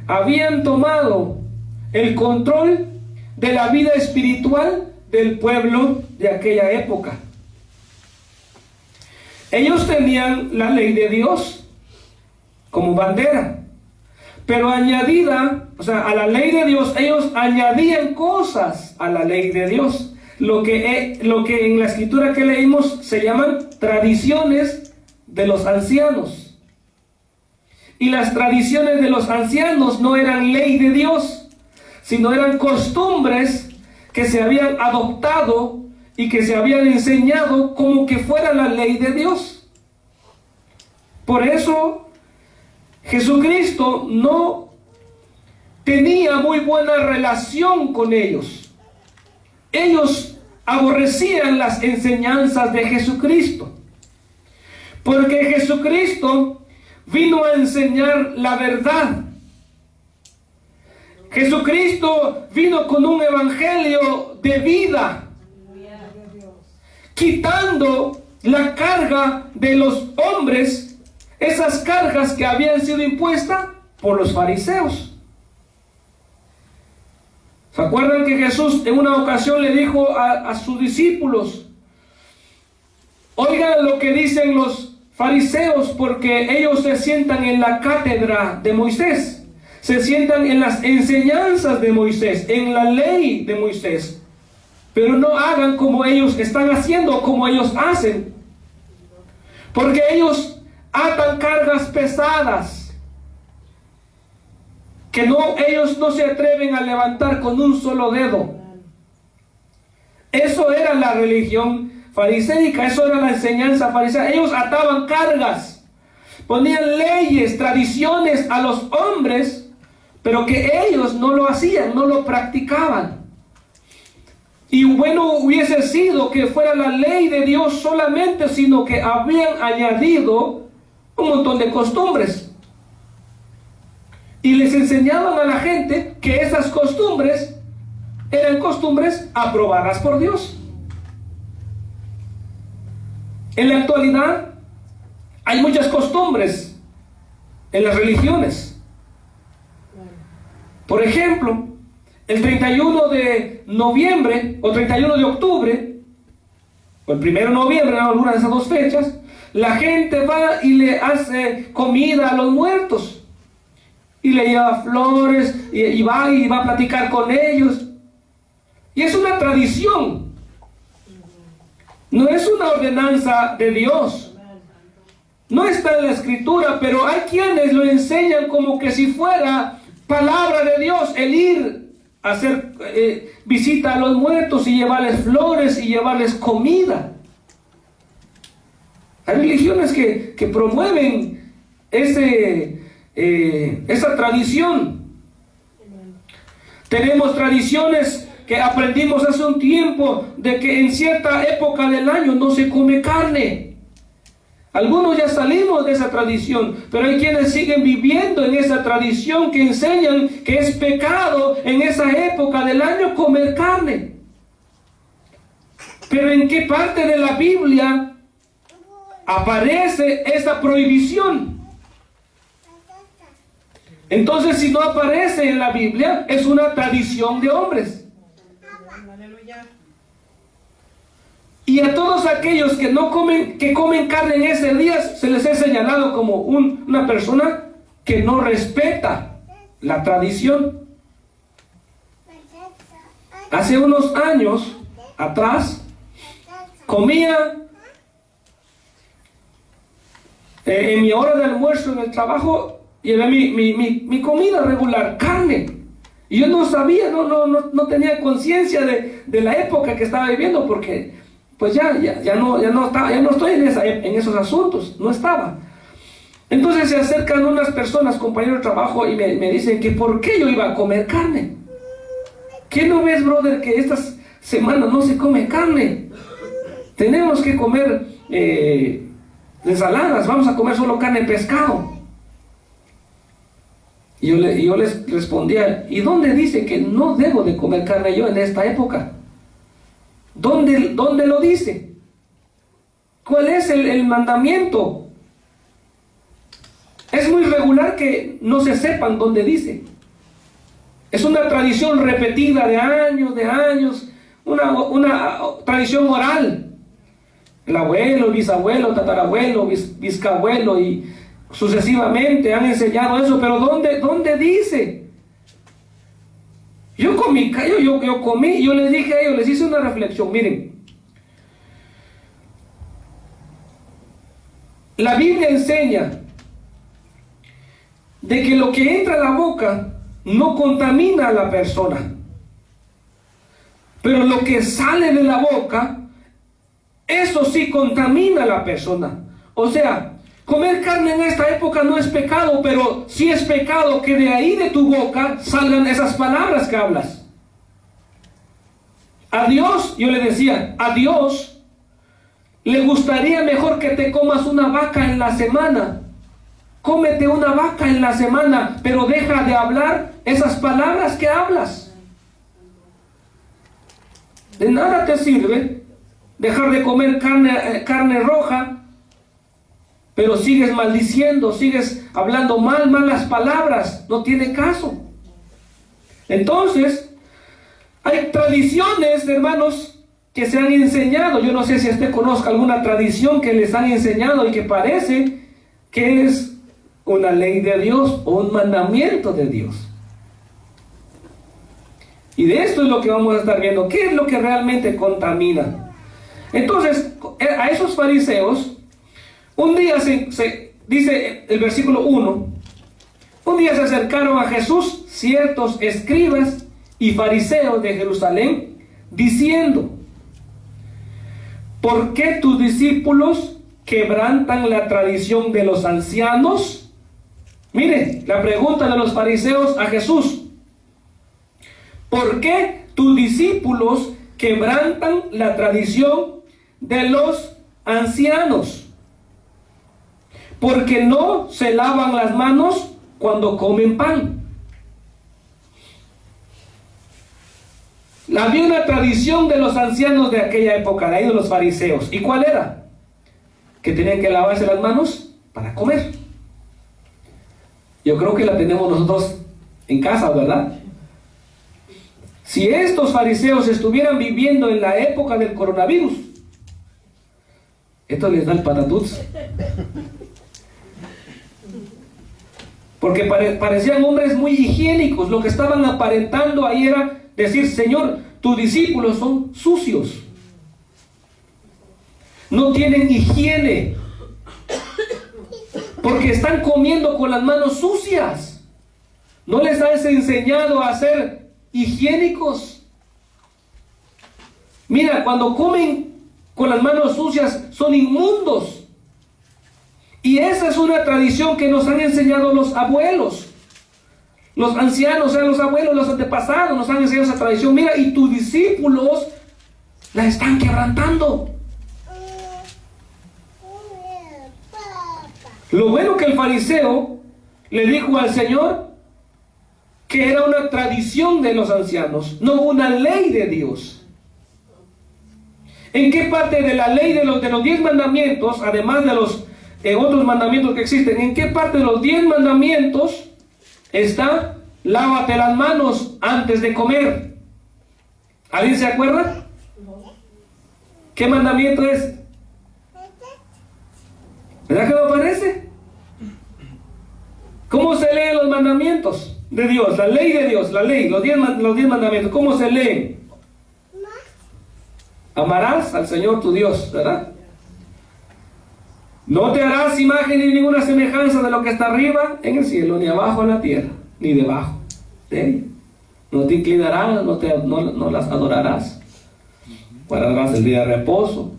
habían tomado el control de la vida espiritual del pueblo de aquella época. Ellos tenían la ley de Dios como bandera, pero añadida, a la ley de Dios, ellos añadían cosas a la ley de Dios. Lo que en la escritura que leímos se llaman tradiciones de los ancianos. Y las tradiciones de los ancianos no eran ley de Dios, sino eran costumbres que se habían adoptado y que se habían enseñado como que fuera la ley de Dios. Por eso Jesucristo no tenía muy buena relación con ellos. Ellos aborrecían las enseñanzas de Jesucristo, porque Jesucristo vino a enseñar la verdad. Jesucristo vino con un evangelio de vida, quitando la carga de los hombres, esas cargas que habían sido impuestas por los fariseos. ¿Se acuerdan que Jesús en una ocasión le dijo a sus discípulos: oigan lo que dicen los fariseos, porque ellos se sientan en la cátedra de Moisés, se sientan en las enseñanzas de Moisés, en la ley de Moisés, pero no hagan como ellos están haciendo, como ellos hacen, porque ellos atan cargas pesadas que ellos no se atreven a levantar con un solo dedo. Eso era la religión fariseica, eso era la enseñanza farisea. Ellos ataban cargas, ponían leyes, tradiciones a los hombres, pero que ellos no lo hacían, no lo practicaban. Y bueno hubiese sido que fuera la ley de Dios solamente, sino que habían añadido un montón de costumbres. Y les enseñaban a la gente que esas costumbres eran costumbres aprobadas por Dios. En la actualidad hay muchas costumbres en las religiones. Por ejemplo, el 31 de noviembre o 31 de octubre, o el 1 de noviembre, alguna de esas dos fechas, la gente va y le hace comida a los muertos. Y le lleva flores y va a platicar con ellos. Y es una tradición. No es una ordenanza de Dios. No está en la escritura, pero hay quienes lo enseñan como que si fuera palabra de Dios el ir a hacer visita a los muertos y llevarles flores y llevarles comida. Hay religiones que promueven esa tradición. Tenemos tradiciones que aprendimos hace un tiempo de que en cierta época del año no se come carne. Algunos ya salimos de esa tradición, pero hay quienes siguen viviendo en esa tradición que enseñan que es pecado en esa época del año comer carne. Pero ¿en qué parte de la Biblia aparece esa prohibición? Entonces, si no aparece en la Biblia, es una tradición de hombres. Y a todos aquellos que comen carne en ese día, se les ha señalado como una persona que no respeta la tradición. Hace unos años atrás, comía en mi hora de almuerzo en el trabajo. Llevé mi comida regular, carne. Y yo no sabía, no tenía conciencia de la época que estaba viviendo, porque pues ya no estoy en esos asuntos, no estaba. Entonces se acercan unas personas, compañeros de trabajo, y me dicen que por qué yo iba a comer carne. ¿Qué no ves, brother, que estas semanas no se come carne? Tenemos que comer ensaladas, vamos a comer solo carne y pescado. Y yo les respondía: ¿y dónde dice que no debo de comer carne yo en esta época? ¿Dónde lo dice? ¿Cuál es el mandamiento? Es muy regular que no se sepan dónde dice. Es una tradición repetida de años, una tradición oral. El abuelo, el bisabuelo, tatarabuelo, bisabuelo y sucesivamente han enseñado eso, pero ¿dónde dice? Yo comí, yo les dije a ellos, les hice una reflexión, miren. La Biblia enseña de que lo que entra a la boca no contamina a la persona, pero lo que sale de la boca, eso sí contamina a la persona. O sea, comer carne en esta época no es pecado, pero sí es pecado que de ahí de tu boca salgan esas palabras que hablas. A Dios, yo le decía, a Dios le gustaría mejor que te comas una vaca en la semana. Cómete una vaca en la semana, pero deja de hablar esas palabras que hablas. De nada te sirve dejar de comer carne roja, pero sigues maldiciendo, sigues hablando malas palabras. No tiene caso. Entonces, hay tradiciones, hermanos, que se han enseñado. Yo no sé si usted conozca alguna tradición que les han enseñado y que parece que es una ley de Dios o un mandamiento de Dios. Y de esto es lo que vamos a estar viendo. ¿Qué es lo que realmente contamina? Entonces, a esos fariseos, un día dice el versículo 1, un día se acercaron a Jesús ciertos escribas y fariseos de Jerusalén, diciendo: ¿por qué tus discípulos quebrantan la tradición de los ancianos? Mire, la pregunta de los fariseos a Jesús: ¿por qué tus discípulos quebrantan la tradición de los ancianos? Porque no se lavan las manos cuando comen pan. Había una tradición de los ancianos de aquella época, de ahí de los fariseos. ¿Y cuál era? Que tenían que lavarse las manos para comer. Yo creo que la tenemos nosotros en casa, ¿verdad? Si estos fariseos estuvieran viviendo en la época del coronavirus, esto les da el patatús. Porque parecían hombres muy higiénicos. Lo que estaban aparentando ahí era decir: Señor, tus discípulos son sucios, no tienen higiene, porque están comiendo con las manos sucias. No les has enseñado a ser higiénicos. Mira, cuando comen con las manos sucias son inmundos. Y esa es una tradición que nos han enseñado los abuelos, los ancianos, o sea, los abuelos, los antepasados nos han enseñado esa tradición. Mira, y tus discípulos la están quebrantando. Lo bueno que el fariseo le dijo al Señor que era una tradición de los ancianos, no una ley de Dios. ¿En qué parte de la ley de los 10 mandamientos, además de los otros mandamientos que existen, en qué parte de los 10 mandamientos está: lávate las manos antes de comer? ¿Alguien se acuerda? ¿Qué mandamiento es? ¿Verdad que no aparece? ¿Cómo se leen los mandamientos de Dios? La ley de Dios, la ley, los 10 mandamientos. ¿Cómo se leen? Amarás al Señor tu Dios, ¿verdad? No te harás imagen ni ninguna semejanza de lo que está arriba en el cielo, ni abajo en la tierra, ni debajo de ella. No te inclinarás, no las adorarás. Guardarás el día de reposo.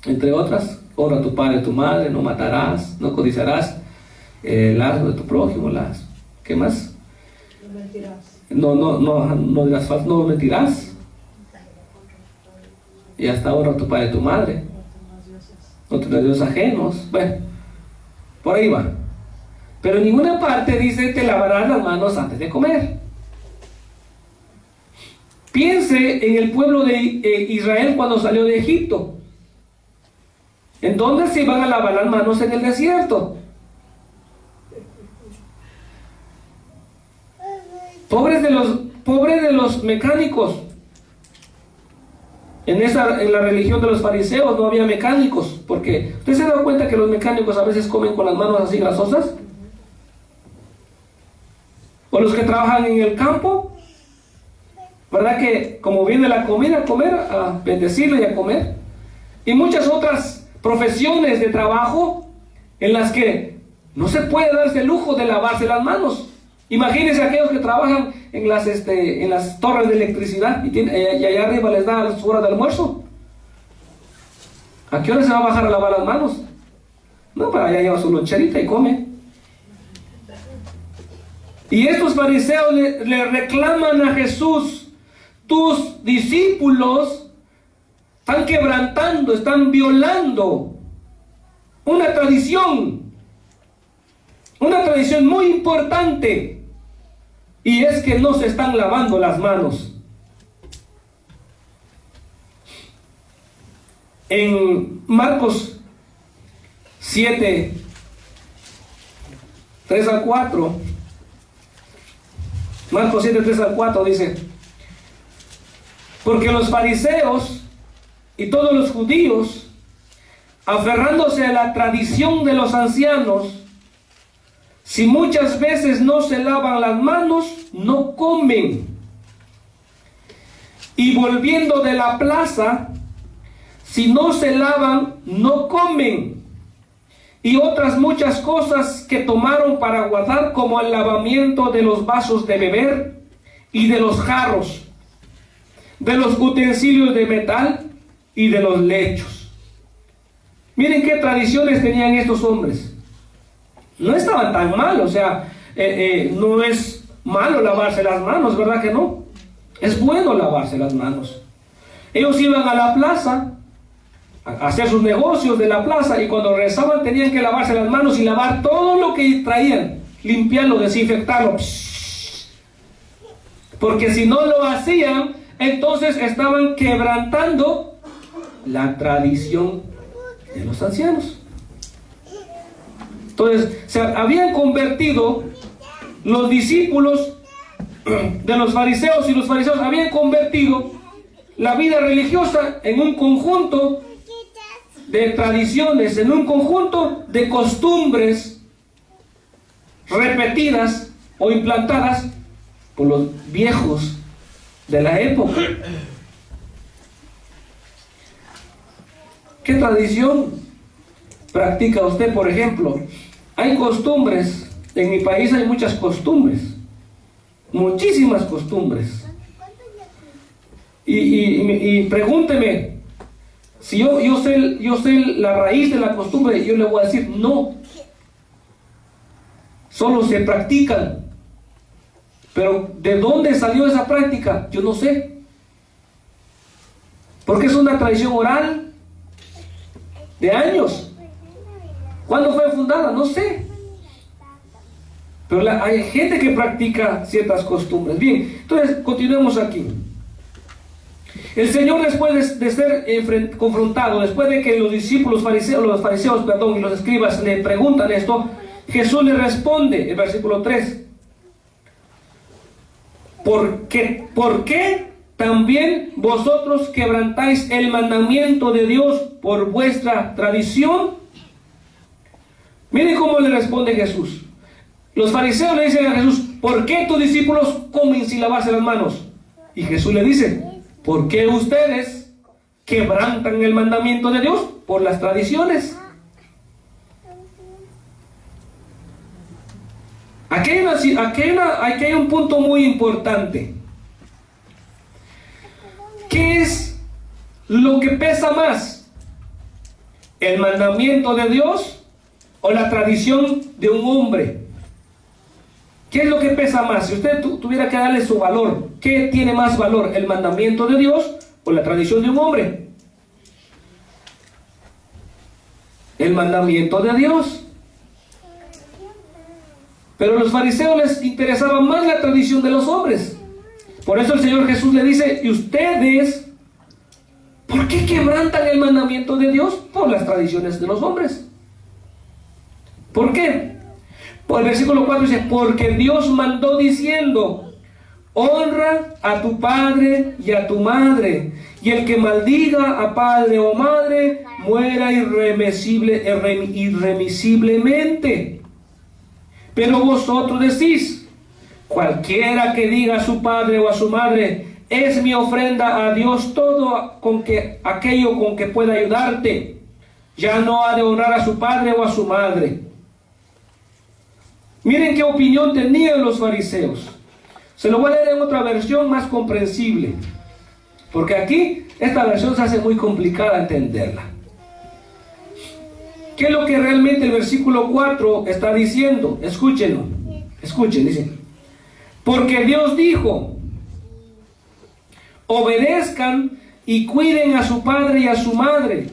Entre otras, honra a tu padre y tu madre, no matarás, no codiciarás el asno de tu prójimo, ¿qué más? No mentirás. No dirás falso, no mentirás. Y hasta honra a tu padre y tu madre. No tendrás dioses ajenos. Bueno, por ahí va. Pero en ninguna parte dice: te lavarás las manos antes de comer. Piense en el pueblo de Israel cuando salió de Egipto. ¿En dónde se iban a lavar las manos? En el desierto. Pobres de los mecánicos. En la religión de los fariseos no había mecánicos, porque ¿usted se da cuenta que los mecánicos a veces comen con las manos así grasosas? O los que trabajan en el campo, ¿verdad? Que como viene la comida, a comer, a bendecirla y a comer. Y muchas otras profesiones de trabajo en las que no se puede darse el lujo de lavarse las manos. Imagínense aquellos que trabajan en las torres de electricidad y allá arriba les da su hora de almuerzo. ¿A qué hora se va a bajar a lavar las manos? No, para allá lleva su loncherita y come. Y estos fariseos le reclaman a Jesús: tus discípulos están quebrantando, están violando una tradición muy importante, y es que no se están lavando las manos. En Marcos 7, 3 al 4, Marcos 7, 3 al 4 dice: porque los fariseos y todos los judíos, aferrándose a la tradición de los ancianos, si muchas veces no se lavan las manos, no comen. Y volviendo de la plaza, si no se lavan, no comen. Y otras muchas cosas que tomaron para guardar, como el lavamiento de los vasos de beber y de los jarros, de los utensilios de metal y de los lechos. Miren qué tradiciones tenían estos hombres. No estaban tan mal, o sea, no es malo lavarse las manos, ¿verdad que no? Es bueno lavarse las manos. Ellos iban a la plaza a hacer sus negocios de la plaza, y cuando regresaban tenían que lavarse las manos y lavar todo lo que traían, limpiarlo, desinfectarlo. Porque si no lo hacían, entonces estaban quebrantando la tradición de los ancianos. Entonces, se habían convertido los discípulos de los fariseos, y los fariseos habían convertido la vida religiosa en un conjunto de tradiciones, en un conjunto de costumbres repetidas o implantadas por los viejos de la época. ¿Qué tradición practica usted, por ejemplo? Hay costumbres, en mi país hay muchas costumbres, muchísimas costumbres. Y pregúnteme, si yo sé la raíz de la costumbre, yo le voy a decir no. Solo se practican. Pero ¿de dónde salió esa práctica? Yo no sé. Porque es una tradición oral de años. ¿Cuándo fue fundada? No sé. Pero hay gente que practica ciertas costumbres. Bien, entonces continuemos aquí. El Señor, después de ser confrontado, después de que los fariseos, y los escribas le preguntan esto, Jesús le responde, el versículo 3. ¿Por qué también vosotros quebrantáis el mandamiento de Dios por vuestra tradición? Miren cómo le responde Jesús. Los fariseos le dicen a Jesús: ¿por qué tus discípulos comen sin lavarse las manos? Y Jesús le dice: ¿por qué ustedes quebrantan el mandamiento de Dios por las tradiciones? Aquí hay un punto muy importante. ¿Qué es lo que pesa más? ¿El mandamiento de Dios o la tradición de un hombre? ¿Qué es lo que pesa más? Si usted tuviera que darle su valor, ¿qué tiene más valor? ¿El mandamiento de Dios o la tradición de un hombre? El mandamiento de Dios. Pero a los fariseos les interesaba más la tradición de los hombres. Por eso el Señor Jesús le dice: ¿y ustedes por qué quebrantan el mandamiento de Dios? Por las tradiciones de los hombres. ¿Por qué? Por el versículo 4 dice: porque Dios mandó diciendo: honra a tu padre y a tu madre, y el que maldiga a padre o madre muera irremisiblemente. Pero vosotros decís, cualquiera que diga a su padre o a su madre, es mi ofrenda a Dios todo aquello con que pueda ayudarte, ya no ha de honrar a su padre o a su madre. Miren qué opinión tenían los fariseos. Se lo voy a leer en otra versión más comprensible, porque aquí esta versión se hace muy complicada entenderla. ¿Qué es lo que realmente el versículo 4 está diciendo? Escúchenlo. Escuchen, dice: porque Dios dijo, obedezcan y cuiden a su padre y a su madre.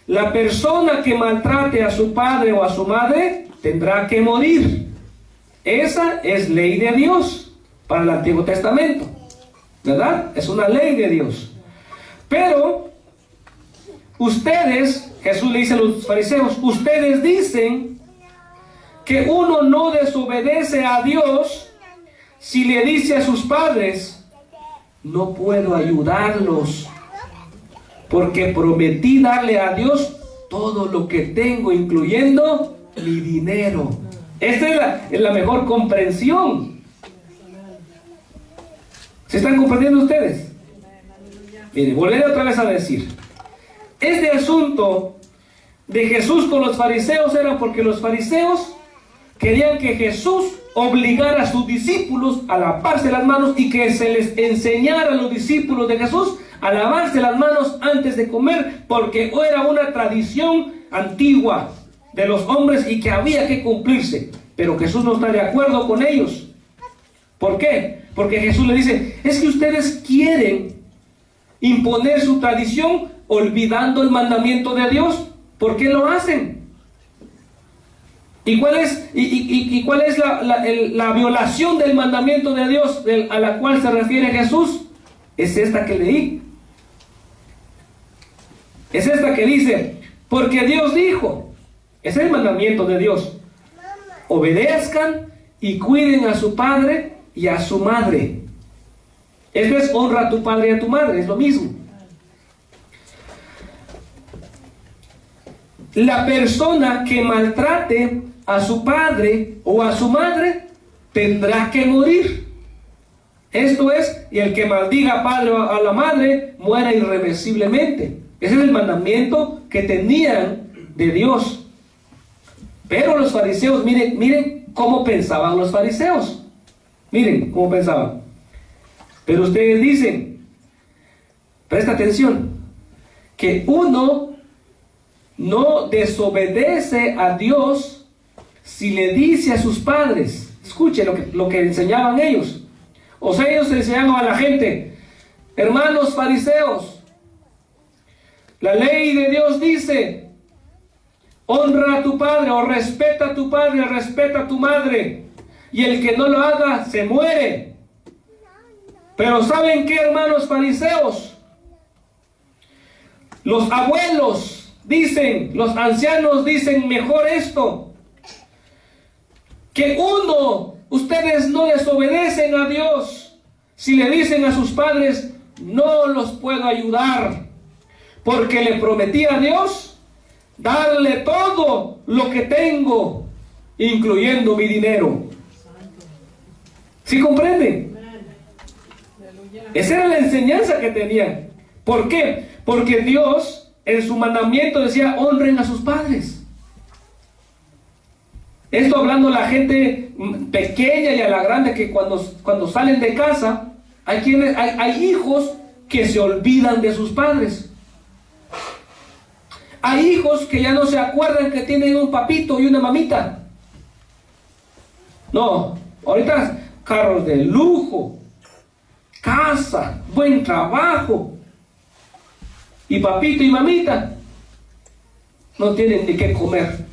La persona que maltrate a su padre o a su madre tendrá que morir. Esa es ley de Dios para el Antiguo Testamento, ¿verdad? Es una ley de Dios. Pero ustedes, Jesús le dice a los fariseos, ustedes dicen que uno no desobedece a Dios si le dice a sus padres, no puedo ayudarlos, porque prometí darle a Dios todo lo que tengo, incluyendo mi dinero. Esta es la mejor comprensión. ¿Se están comprendiendo ustedes? Miren, volveré otra vez a decir. Este asunto de Jesús con los fariseos era porque los fariseos querían que Jesús obligara a sus discípulos a lavarse las manos y que se les enseñara a los discípulos de Jesús a lavarse las manos antes de comer, porque era una tradición antigua de los hombres y que había que cumplirse. Pero Jesús no está de acuerdo con ellos. ¿Por qué? Porque Jesús le dice, es que ustedes quieren imponer su tradición olvidando el mandamiento de Dios. ¿Por qué lo hacen? ¿Y cuál es la violación del mandamiento de Dios a la cual se refiere Jesús? Es esta que leí. Es esta que dice, porque Dios dijo, ese es el mandamiento de Dios, obedezcan y cuiden a su padre y a su madre. Esto es honra a tu padre y a tu madre, es lo mismo. La persona que maltrate a su padre o a su madre tendrá que morir. Esto es, y el que maldiga al padre o a la madre muera irreversiblemente. Ese es el mandamiento que tenían de Dios. Pero los fariseos, miren cómo pensaban los fariseos. Miren cómo pensaban. Pero ustedes dicen, presta atención, que uno no desobedece a Dios si le dice a sus padres. Escuchen lo que enseñaban ellos. O sea, ellos enseñaban a la gente, hermanos fariseos, la ley de Dios dice, honra a tu padre o respeta a tu padre, respeta a tu madre, y el que no lo haga se muere. Pero ¿saben qué, hermanos fariseos? Los abuelos dicen, los ancianos dicen mejor esto, que ustedes no desobedecen a Dios si le dicen a sus padres, no los puedo ayudar, porque le prometí a Dios darle todo lo que tengo, incluyendo mi dinero. ¿Sí comprenden? Esa era la enseñanza que tenían. ¿Por qué? Porque Dios en su mandamiento decía, honren a sus padres. Esto hablando a la gente pequeña y a la grande, que cuando salen de casa, hay hijos que se olvidan de sus padres. Hay hijos que ya no se acuerdan que tienen un papito y una mamita. No, ahorita carros de lujo, casa, buen trabajo, y papito y mamita no tienen ni qué comer.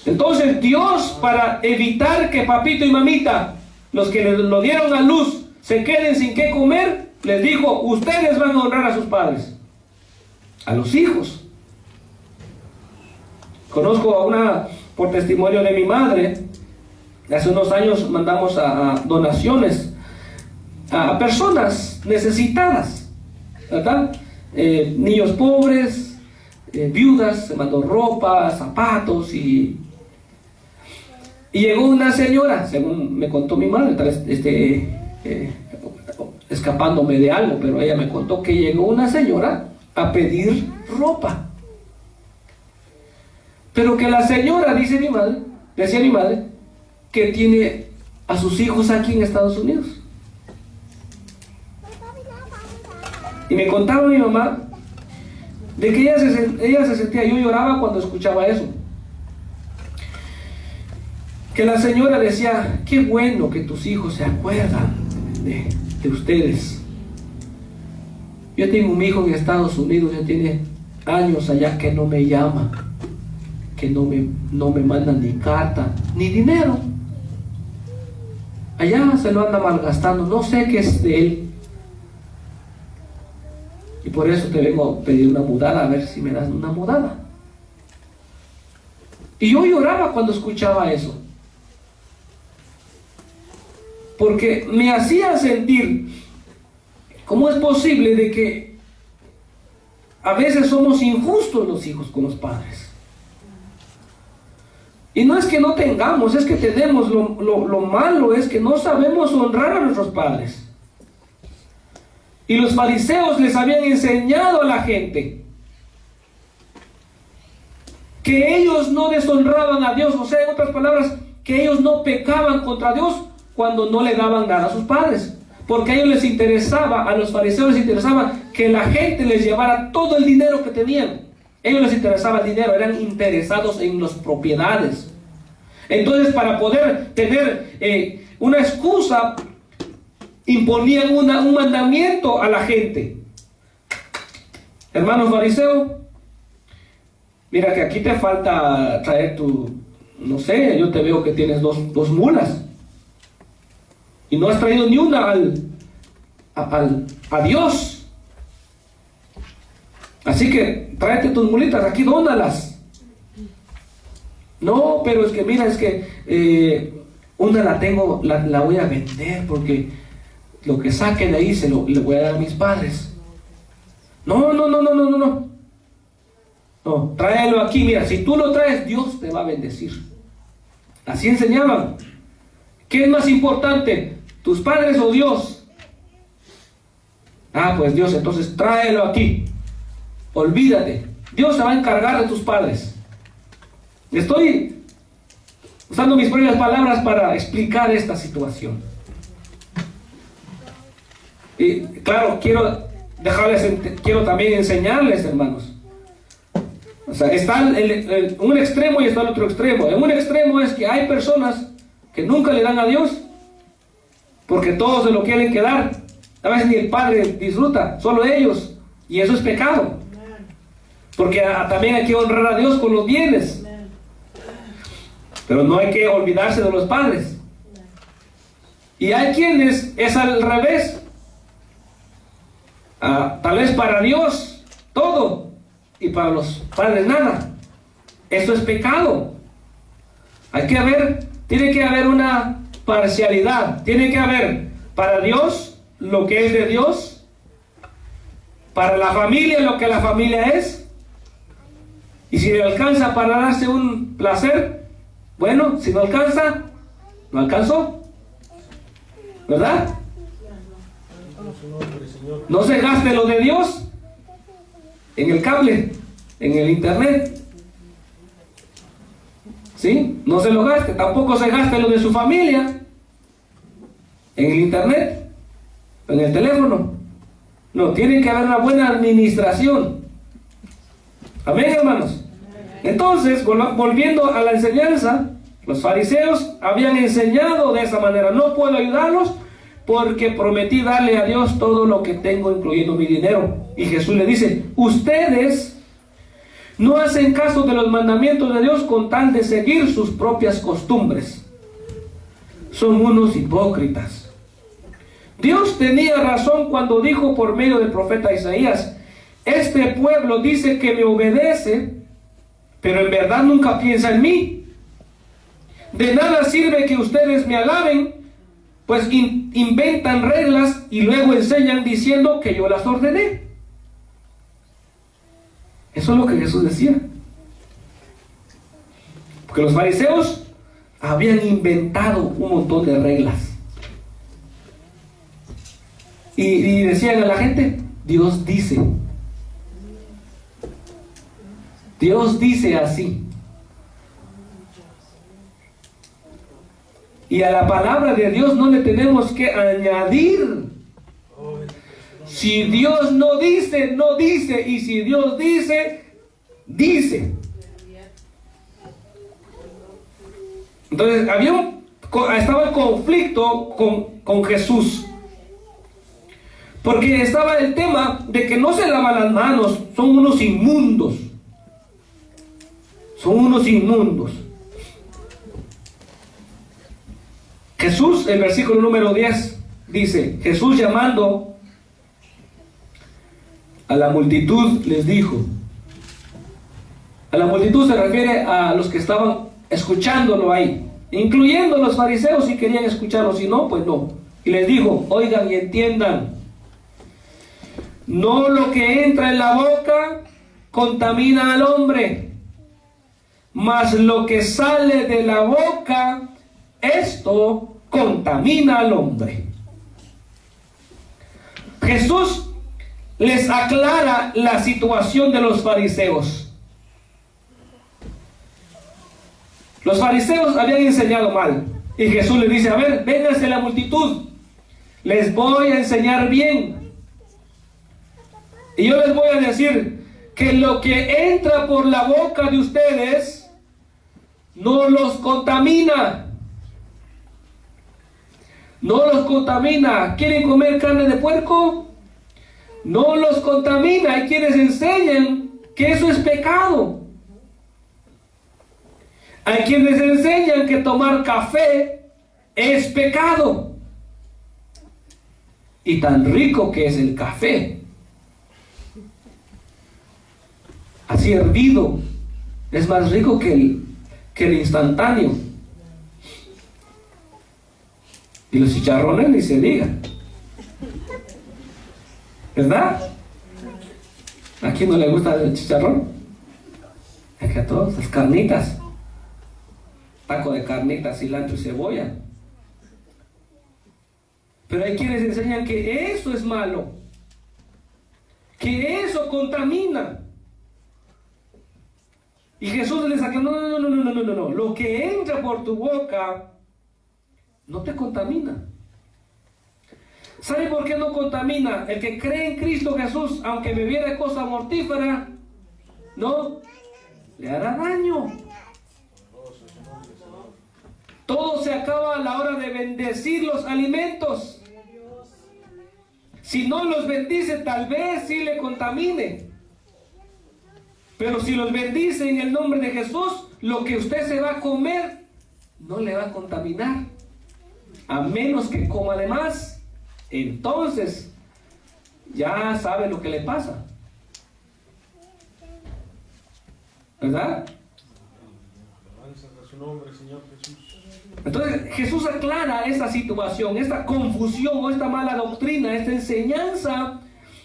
Entonces Dios, para evitar que papito y mamita, los que lo dieron a luz, se queden sin qué comer, les dijo, ustedes van a honrar a sus padres, a los hijos. Conozco a una, por testimonio de mi madre, Hace unos años mandamos a donaciones a personas necesitadas, ¿verdad? Niños pobres, viudas, se mandó ropa, zapatos y llegó una señora, según me contó mi madre, tal vez escapándome de algo, pero ella me contó que llegó una señora a pedir ropa. Pero que la señora, decía mi madre, que tiene a sus hijos aquí en Estados Unidos. Y me contaba mi mamá de que ella se sentía, yo lloraba cuando escuchaba eso. Que la señora decía, qué bueno que tus hijos se acuerdan de ustedes. Yo tengo un hijo en Estados Unidos, ya tiene años allá que no me llama, que no me manda ni carta, ni dinero. Allá se lo anda malgastando, no sé qué es de él. Y por eso te vengo a pedir una mudada, a ver si me das una mudada. Y yo lloraba cuando escuchaba eso, porque me hacía sentir cómo es posible de que a veces somos injustos los hijos con los padres. Y no es que no tengamos, es que tenemos, lo malo es que no sabemos honrar a nuestros padres. Y los fariseos les habían enseñado a la gente que ellos no deshonraban a Dios, o sea, en otras palabras, que ellos no pecaban contra Dios cuando no le daban nada a sus padres. Porque a ellos les interesaba, a los fariseos les interesaba que la gente les llevara todo el dinero que tenían. A ellos les interesaba el dinero, eran interesados en las propiedades. Entonces, para poder tener una excusa, imponían un mandamiento a la gente. Hermano fariseo, mira que aquí te falta traer no sé, yo te veo que tienes dos mulas y no has traído ni una a Dios. Así que tráete tus mulitas, aquí dónalas. No, pero es que mira, es que una la tengo, la voy a vender porque lo que saque de ahí le voy a dar a mis padres. No, tráelo aquí, mira, si tú lo traes, Dios te va a bendecir. Así enseñaban. ¿Qué es más importante, tus padres o Dios? Pues Dios, entonces tráelo aquí. Olvídate, Dios se va a encargar de tus padres. Estoy usando mis propias palabras para explicar esta situación. Y claro, quiero también enseñarles, hermanos. O sea, está un extremo y está el otro extremo. En un extremo es que hay personas que nunca le dan a Dios porque todos se lo quieren quedar. A veces ni el padre disfruta, solo ellos. Y eso es pecado. Porque también hay que honrar a Dios con los bienes. Pero no hay que olvidarse de los padres. Y hay quienes es al revés. Tal vez para Dios todo y para los padres nada. Eso es pecado. Tiene que haber una parcialidad. Tiene que haber para Dios lo que es de Dios, para la familia lo que la familia es, y si le alcanza para darse un placer, bueno, si no alcanza, no alcanzó, ¿verdad? No se gaste lo de Dios en el cable, en el internet. ¿Sí? No se lo gaste. Tampoco se gaste lo de su familia en el internet, en el teléfono. No, tiene que haber una buena administración. Amén, hermanos. Entonces, volviendo a la enseñanza, los fariseos habían enseñado de esa manera: no puedo ayudarlos porque prometí darle a Dios todo lo que tengo, incluyendo mi dinero. Y Jesús le dice: ustedes no hacen caso de los mandamientos de Dios con tal de seguir sus propias costumbres. Son unos hipócritas. Dios tenía razón cuando dijo por medio del profeta Isaías: este pueblo dice que me obedece, pero en verdad nunca piensa en mí. De nada sirve que usted ustedes me alaben, pues inventan reglas y luego enseñan diciendo que yo las ordené. Eso es lo que Jesús decía. Porque los fariseos habían inventado un montón de reglas. Y decían a la gente, Dios dice así. Y a la palabra de Dios no le tenemos que añadir. Si Dios no dice, no dice. Y si Dios dice, dice. Entonces estaba el conflicto con Jesús. Porque estaba el tema de que no se lavan las manos, son unos inmundos. Son unos inmundos. Jesús, el versículo número 10, dice, Jesús llamando a la multitud les dijo. A la multitud se refiere a los que estaban escuchándolo ahí, incluyendo los fariseos si querían escucharlo, si no, pues no. Y les dijo, oigan y entiendan, no lo que entra en la boca contamina al hombre, mas lo que sale de la boca, esto contamina al hombre. Jesús les aclara la situación de los fariseos. Los fariseos habían enseñado mal. Y Jesús les dice, a ver, vénganse la multitud. Les voy a enseñar bien. Y yo les voy a decir que lo que entra por la boca de ustedes no los contamina. No los contamina. ¿Quieren comer carne de puerco? No los contamina. Hay quienes enseñan que eso es pecado. Hay quienes enseñan que tomar café es pecado. Y tan rico que es el café. Así hervido. Es más rico que el instantáneo. Y los chicharrones ni se digan. ¿Verdad? ¿A quién no le gusta el chicharrón? Es que a todos, las carnitas. Taco de carnitas, cilantro y cebolla. Pero hay quienes enseñan que eso es malo. Que eso contamina. Y Jesús les aclaró, no. Lo que entra por tu boca no te contamina. ¿Sabe por qué no contamina? El que cree en Cristo Jesús, aunque bebiera cosa mortífera, no le hará daño. Todo se acaba a la hora de bendecir los alimentos. Si no los bendice, tal vez sí le contamine. Pero si los bendice en el nombre de Jesús, lo que usted se va a comer no le va a contaminar. A menos que coma de más. Entonces, ya sabe lo que le pasa. ¿Verdad? Entonces Jesús aclara esta situación, esta confusión o esta mala doctrina, esta enseñanza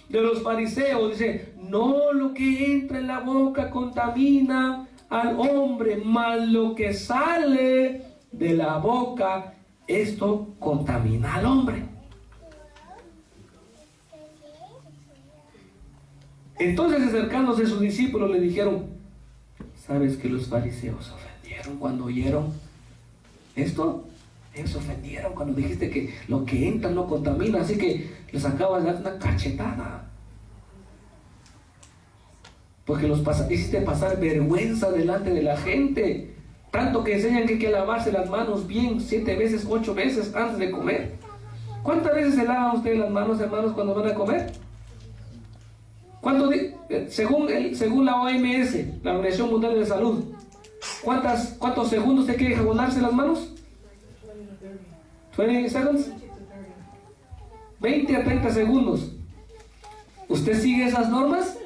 de los fariseos. Dice, no lo que entra en la boca contamina al hombre, mas lo que sale de la boca, esto contamina al hombre. Entonces, acercándose a sus discípulos, le dijeron, ¿sabes que los fariseos se ofendieron cuando oyeron esto? Ellos se ofendieron cuando dijiste que lo que entra no contamina, así que les acabas de dar una cachetada. Porque los hiciste pasar vergüenza delante de la gente. Tanto que enseñan que hay que lavarse las manos bien 7 veces, 8 veces antes de comer. ¿Cuántas veces se lavan ustedes las manos, hermanos, cuando van a comer? Según la OMS, la Organización Mundial de la Salud, ¿cuántos segundos te quiere jabonarse las manos? 20 seconds. 20 a 30 segundos. ¿Usted sigue esas normas?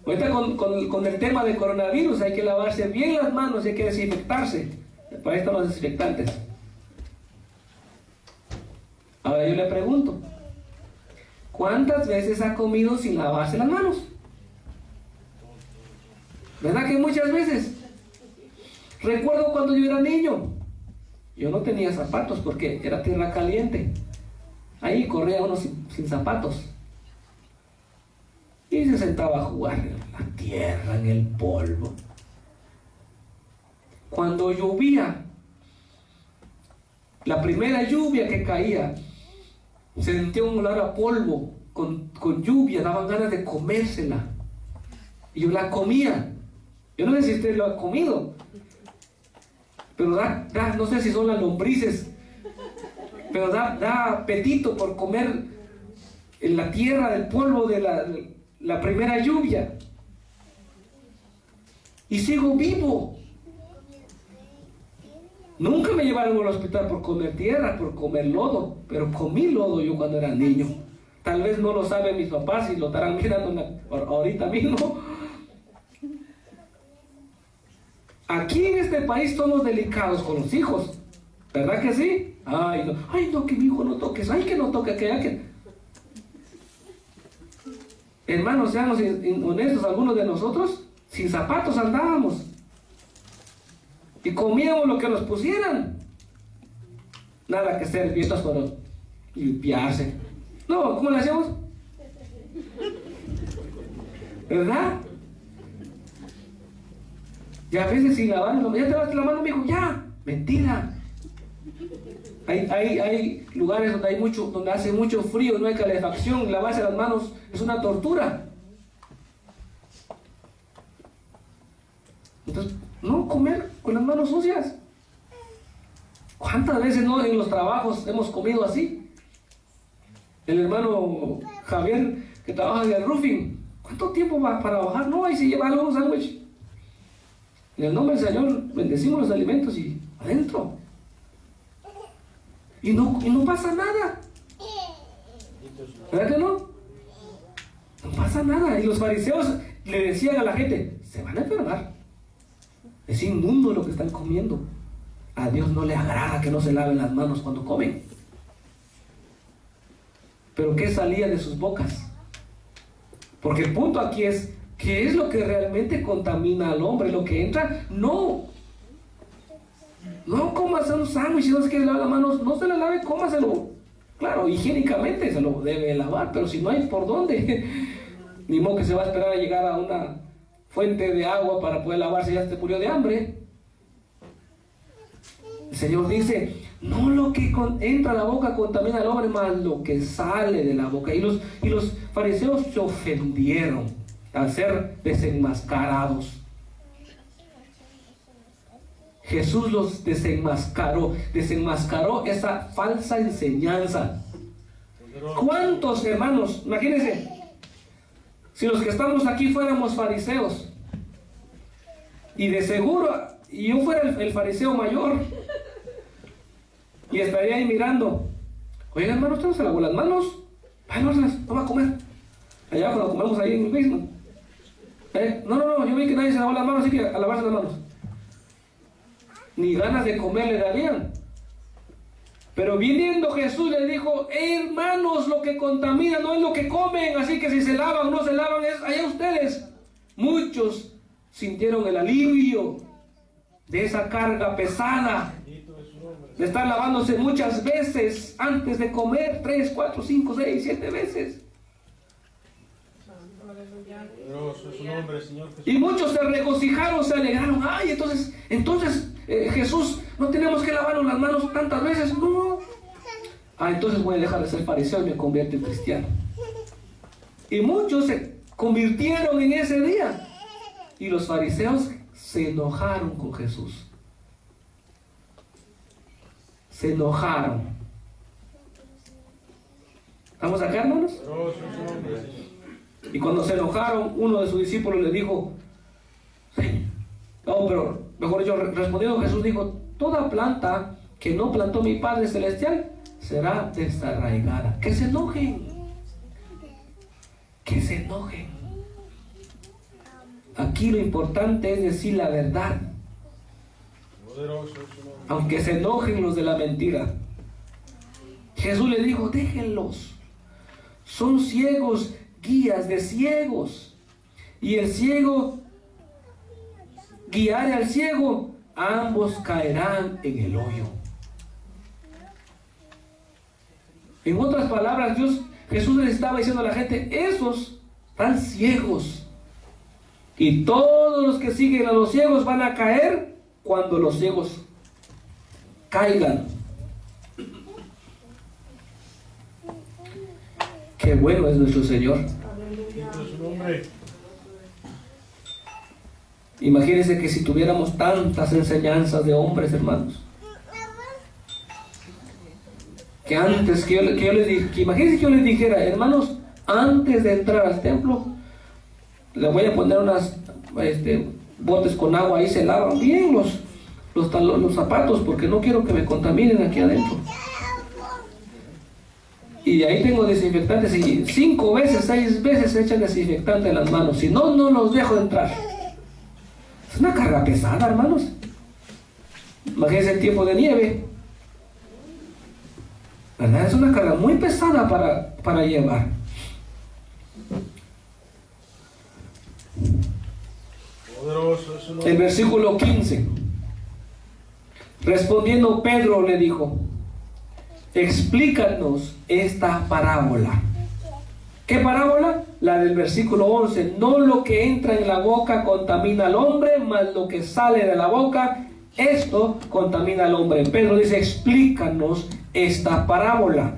Ahorita con el tema del coronavirus hay que lavarse bien las manos y hay que desinfectarse. Para esto los desinfectantes. Ahora yo le pregunto, ¿cuántas veces ha comido sin lavarse las manos? ¿Verdad que muchas veces? Recuerdo cuando yo era niño, yo no tenía zapatos porque era tierra caliente. Ahí corría uno sin zapatos. Y se sentaba a jugar en la tierra, en el polvo. Cuando llovía, la primera lluvia que caía, se sentía un olor a polvo, con lluvia, daban ganas de comérsela. Y yo la comía. Yo no sé si usted lo ha comido, pero no sé si son las lombrices, pero da apetito por comer en la tierra del polvo de la primera lluvia. Y sigo vivo. Nunca me llevaron al hospital por comer tierra, por comer lodo, pero comí lodo yo cuando era niño. Tal vez no lo saben mis papás y lo estarán mirando ahorita mismo. Aquí en este país somos delicados con los hijos, ¿verdad que sí? Ay no, que mi hijo no toques, ay que no toque, que. Hermanos, seamos honestos, algunos de nosotros sin zapatos andábamos y comíamos lo que nos pusieran. Nada que ser fiestas para limpiarse. No, ¿cómo le hacemos? ¿Verdad? Y a veces sin lavar, ya te lavaste la mano, mijo, ya. Mentira. Hay lugares donde hace mucho frío, no hay calefacción, lavarse las manos es una tortura. Entonces, no comer con las manos sucias. ¿Cuántas veces no en los trabajos hemos comido así? El hermano Javier, que trabaja en el roofing, ¿cuánto tiempo va para bajar? No, ahí se lleva algo, un sándwich. En el nombre del Señor bendecimos los alimentos y adentro. Y no pasa nada. ¿Verdad que no? No pasa nada. Y los fariseos le decían a la gente, se van a enfermar. Es inmundo lo que están comiendo. A Dios no le agrada que no se laven las manos cuando comen. Pero ¿qué salía de sus bocas? Porque el punto aquí es, ¿qué es lo que realmente contamina al hombre? ¿Lo que entra? No comas un sándwich si no se quiere lavar las manos, no se la lave, cómaselo. Claro, higiénicamente se lo debe lavar, pero si no hay por dónde, ni modo que se va a esperar a llegar a una fuente de agua para poder lavarse, ya se murió de hambre. El Señor dice, no lo que entra a la boca contamina al hombre, más lo que sale de la boca. Y los fariseos se ofendieron al ser desenmascarados. Jesús los desenmascaró esa falsa enseñanza. ¿Cuántos hermanos? Imagínense, si los que estamos aquí fuéramos fariseos, y de seguro, y yo fuera el fariseo mayor, y estaría ahí mirando, oye hermano, ¿usted no se lavó las manos? Vamos a comer. Allá cuando comemos ahí en el basement. No, yo vi que nadie se lavó las manos, así que a lavarse las manos. Ni ganas de comer le darían. Pero viniendo Jesús le dijo, hermanos, lo que contamina no es lo que comen, así que si se lavan o no se lavan es allá ustedes. Muchos sintieron el alivio de esa carga pesada, de estar lavándose muchas veces antes de comer, 3, 4, 5, 6, 7 veces. Y muchos se regocijaron, se alegraron. Ay, entonces Jesús, no tenemos que lavarnos las manos tantas veces. No. Entonces voy a dejar de ser fariseo y me convierto en cristiano. Y muchos se convirtieron en ese día. Y los fariseos se enojaron con Jesús. Se enojaron. ¿Estamos acá, hermanos? Y cuando se enojaron, uno de sus discípulos le dijo, pero mejor dicho, respondiendo Jesús dijo, toda planta que no plantó mi Padre Celestial será desarraigada. Que se enojen. Que se enojen. Aquí lo importante es decir la verdad, aunque se enojen los de la mentira. Jesús le dijo, déjenlos, son ciegos, guías de ciegos, y el ciego guiará al ciego, ambos caerán en el hoyo. En otras palabras, Jesús le estaba diciendo a la gente, esos están ciegos, y todos los que siguen a los ciegos van a caer cuando los ciegos caigan. Qué bueno es nuestro Señor. Imagínense que si tuviéramos tantas enseñanzas de hombres, hermanos, que antes imagínense que yo les dijera, hermanos, antes de entrar al templo, les voy a poner unas botes con agua, ahí se lavan bien los zapatos, porque no quiero que me contaminen aquí adentro. Y de ahí tengo desinfectantes, y 5 veces, 6 veces se echan desinfectante en las manos, si no, no los dejo entrar. Es una carga pesada, hermanos. Imagínense el tiempo de nieve, ¿verdad? Es una carga muy pesada para llevar. El versículo 15. Respondiendo Pedro le dijo, explícanos esta parábola. ¿Qué parábola? La del versículo 11. No lo que entra en la boca contamina al hombre, mas lo que sale de la boca, esto contamina al hombre. Pedro dice, explícanos esta parábola.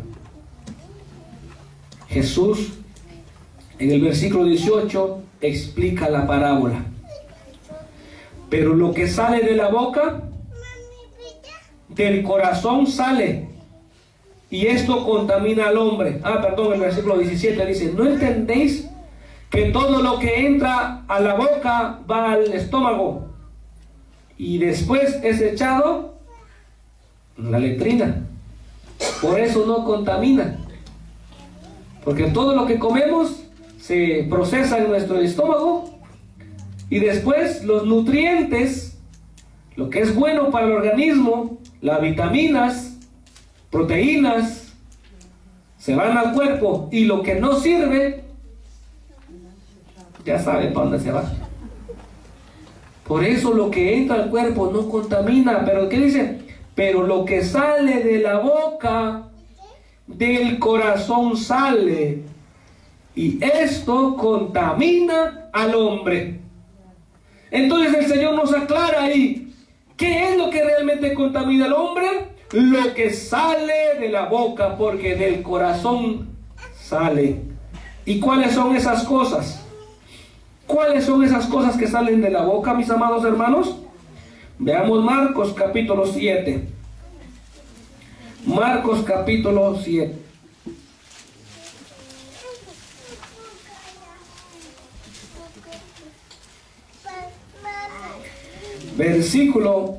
Jesús, en el versículo 18, explica la parábola. Pero lo que sale de la boca, del corazón sale, y esto contamina al hombre. El versículo 17 dice, ¿no entendéis que todo lo que entra a la boca va al estómago y después es echado en la letrina? Por eso no contamina, porque todo lo que comemos se procesa en nuestro estómago, y después los nutrientes, lo que es bueno para el organismo, las vitaminas, proteínas, se van al cuerpo, y lo que no sirve, ya saben para dónde se va. Por eso lo que entra al cuerpo no contamina. Pero ¿qué dice? Pero lo que sale de la boca, del corazón sale, y esto contamina al hombre. Entonces el Señor nos aclara ahí, ¿qué es lo que realmente contamina al hombre? Lo que sale de la boca, porque del corazón sale. ¿Y cuáles son esas cosas? ¿Cuáles son esas cosas que salen de la boca, mis amados hermanos? Veamos Marcos capítulo 7. Marcos capítulo 7. Versículo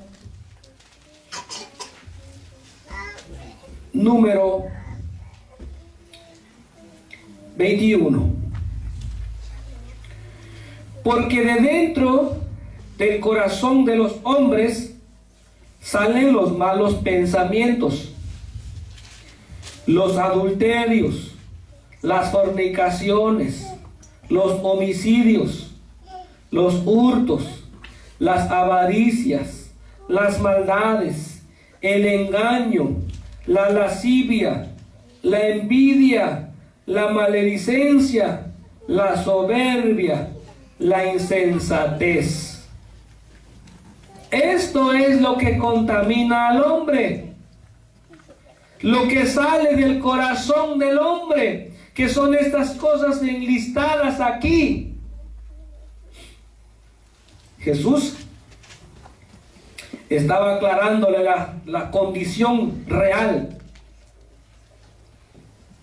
número 21. Porque de dentro del corazón de los hombres salen los malos pensamientos, los adulterios, las fornicaciones, los homicidios, los hurtos, las avaricias, las maldades, el engaño, la lascivia, la envidia, la maledicencia, la soberbia, la insensatez. Esto es lo que contamina al hombre, lo que sale del corazón del hombre, que son estas cosas enlistadas aquí. Jesús estaba aclarándole la condición real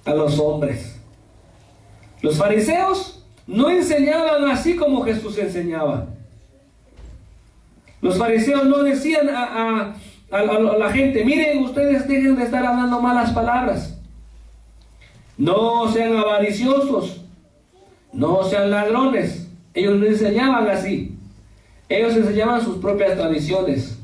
a los hombres. Los fariseos no enseñaban así como Jesús enseñaba. Los fariseos no decían a la gente, miren, ustedes dejen de estar hablando malas palabras, no sean avariciosos, no sean ladrones. Ellos no enseñaban así. Ellos enseñaban sus propias tradiciones.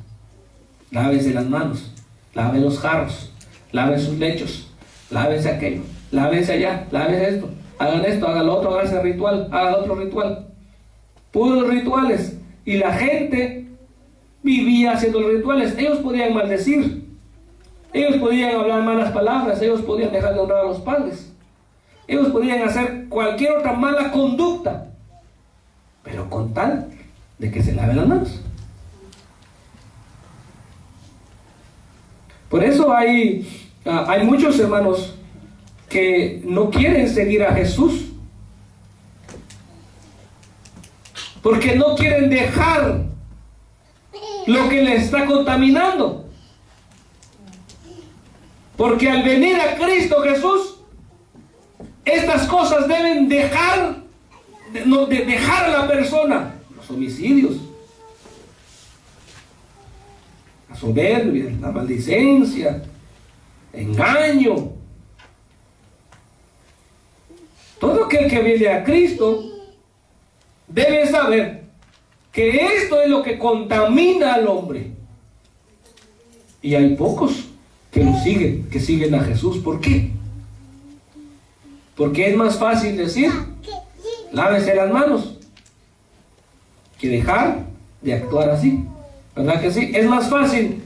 Lávese las manos, lave los jarros, lave sus lechos, lávese aquello, lávese allá, lávese esto, hagan lo otro, hagan ese ritual, hagan otro ritual. Puros rituales. Y la gente vivía haciendo los rituales. Ellos podían maldecir, ellos podían hablar malas palabras, ellos podían dejar de honrar a los padres, ellos podían hacer cualquier otra mala conducta, pero con tal de que se laven las manos. Por eso hay muchos hermanos que no quieren seguir a Jesús, porque no quieren dejar lo que les está contaminando. Porque al venir a Cristo Jesús, estas cosas deben dejar a la persona. Los homicidios, la soberbia, la maldicencia, engaño. Todo aquel que viene a Cristo debe saber que esto es lo que contamina al hombre. Y hay pocos que lo siguen, que siguen a Jesús. ¿Por qué? Porque es más fácil decir, lávese las manos, que dejar de actuar así. ¿Verdad que sí? Es más fácil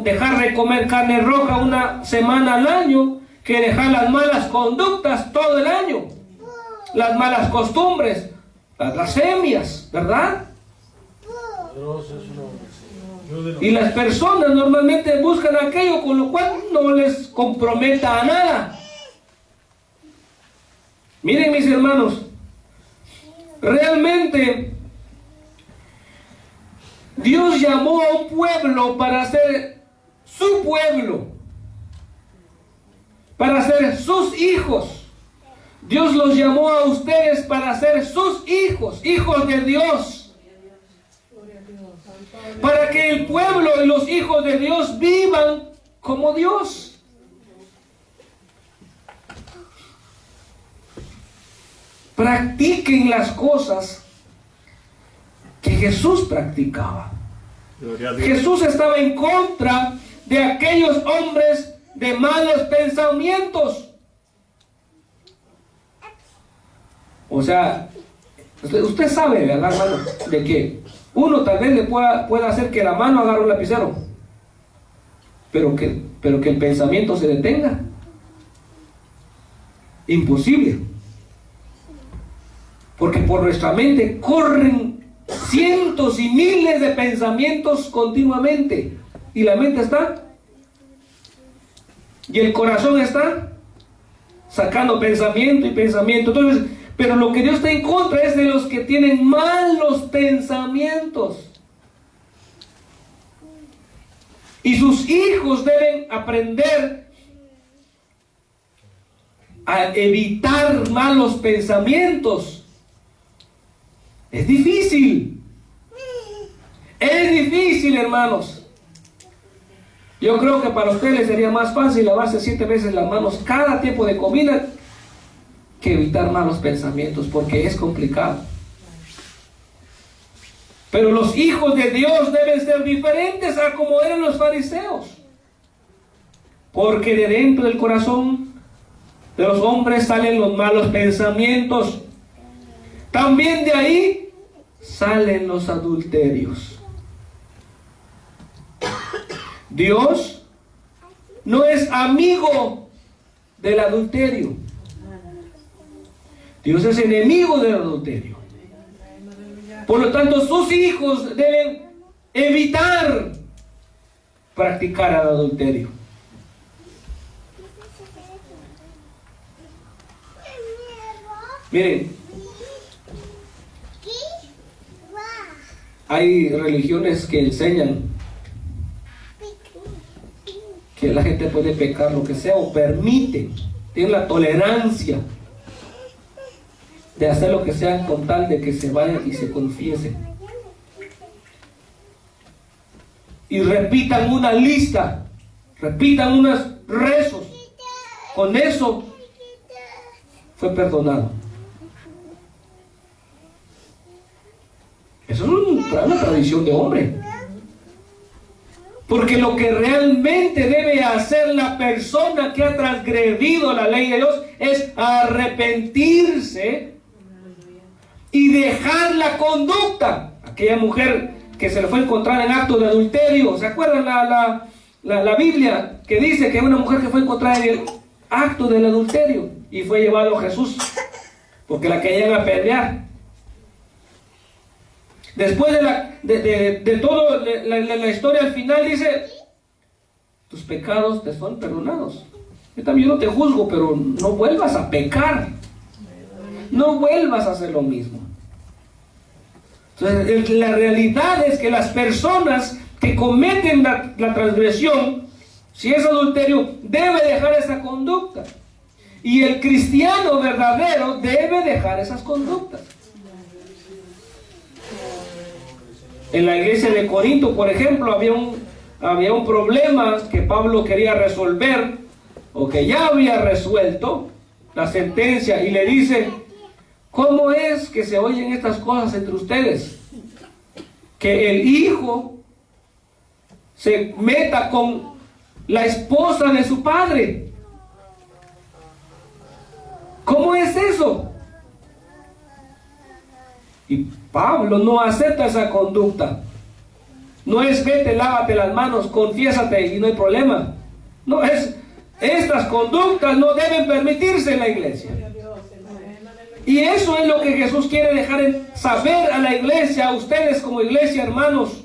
dejar de comer carne roja una semana al año que dejar las malas conductas todo el año, las malas costumbres, las blasfemias, ¿verdad? Y las personas normalmente buscan aquello con lo cual no les comprometa a nada. Miren, mis hermanos, realmente Dios llamó a un pueblo para ser su pueblo, para ser sus hijos. Dios los llamó a ustedes para ser sus hijos, hijos de Dios. Para que el pueblo y los hijos de Dios vivan como Dios. Practiquen las cosas que Jesús practicaba. Jesús estaba en contra de aquellos hombres de malos pensamientos. O sea, usted sabe, ¿verdad, hermano? De que uno tal vez le pueda hacer que la mano agarre un lapicero, pero que el pensamiento se detenga. Imposible. Porque por nuestra mente corren cientos y miles de pensamientos continuamente. Y la mente está, y el corazón está sacando pensamiento y pensamiento. Entonces, pero lo que Dios está en contra es de los que tienen malos pensamientos. Y sus hijos deben aprender a evitar malos pensamientos. Es difícil. Es difícil, hermanos. Yo creo que para ustedes sería más fácil lavarse 7 veces las manos cada tiempo de comida que evitar malos pensamientos, porque es complicado. Pero los hijos de Dios deben ser diferentes a como eran los fariseos, porque de dentro del corazón de los hombres salen los malos pensamientos. También de ahí salen los adulterios. Dios no es amigo del adulterio. Dios es enemigo del adulterio. Por lo tanto, sus hijos deben evitar practicar el adulterio. Miren, hay religiones que enseñan que la gente puede pecar lo que sea, o permiten, tienen la tolerancia de hacer lo que sea con tal de que se vayan y se confiesen. Y repitan una lista, repitan unos rezos. Con eso fue perdonado. posición de hombre. Porque lo que realmente debe hacer la persona que ha transgredido la ley de Dios es arrepentirse y dejar la conducta. Aquella mujer que se le fue a encontrar en acto de adulterio, ¿se acuerdan la Biblia que dice que una mujer que fue encontrada en el acto del adulterio y fue llevado a Jesús porque la querían apedrear? Después de todo la historia, al final dice: tus pecados te son perdonados. Yo también no te juzgo, pero no vuelvas a pecar, no vuelvas a hacer lo mismo. Entonces, la realidad es que las personas que cometen la transgresión, si es adulterio, debe dejar esa conducta, y el cristiano verdadero debe dejar esas conductas. En la iglesia de Corinto, por ejemplo, había un problema que Pablo quería resolver, o que ya había resuelto la sentencia, y le dice: ¿cómo es que se oyen estas cosas entre ustedes? Que el hijo se meta con la esposa de su padre. ¿Cómo es eso? Y Pablo no acepta esa conducta. No es: vete, lávate las manos, confiésate y no hay problema. No, estas conductas no deben permitirse en la iglesia. Y eso es lo que Jesús quiere dejar saber a la iglesia, a ustedes como iglesia, hermanos,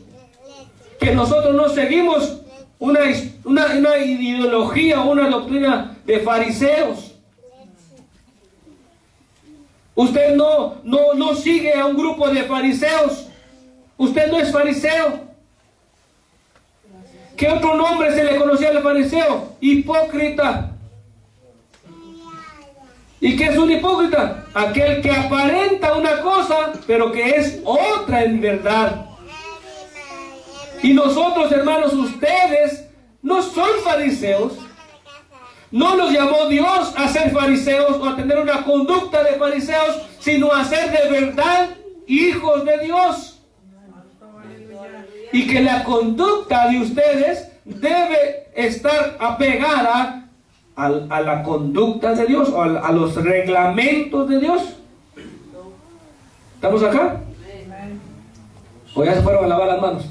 que nosotros no seguimos una ideología, una doctrina de fariseos. Usted no sigue a un grupo de fariseos. Usted no es fariseo. ¿Qué otro nombre se le conocía al fariseo? Hipócrita. ¿Y qué es un hipócrita? Aquel que aparenta una cosa, pero que es otra en verdad. Y nosotros, hermanos, ustedes no son fariseos. No los llamó Dios a ser fariseos o a tener una conducta de fariseos, sino a ser de verdad hijos de Dios. Y que la conducta de ustedes debe estar apegada a la conducta de Dios, o a los reglamentos de Dios. ¿Estamos acá? ¿O ya se fueron a lavar las manos?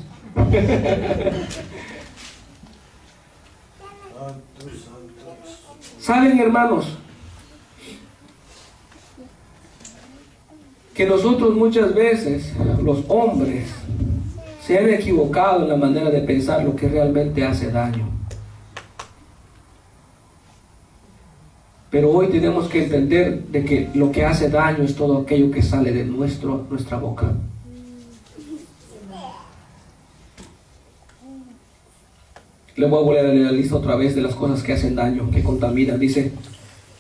¿Saben, hermanos, que nosotros muchas veces, los hombres, se han equivocado en la manera de pensar lo que realmente hace daño? Pero hoy tenemos que entender de que lo que hace daño es todo aquello que sale de nuestra boca. Le voy a volver a leer la lista otra vez de las cosas que hacen daño, que contaminan. Dice: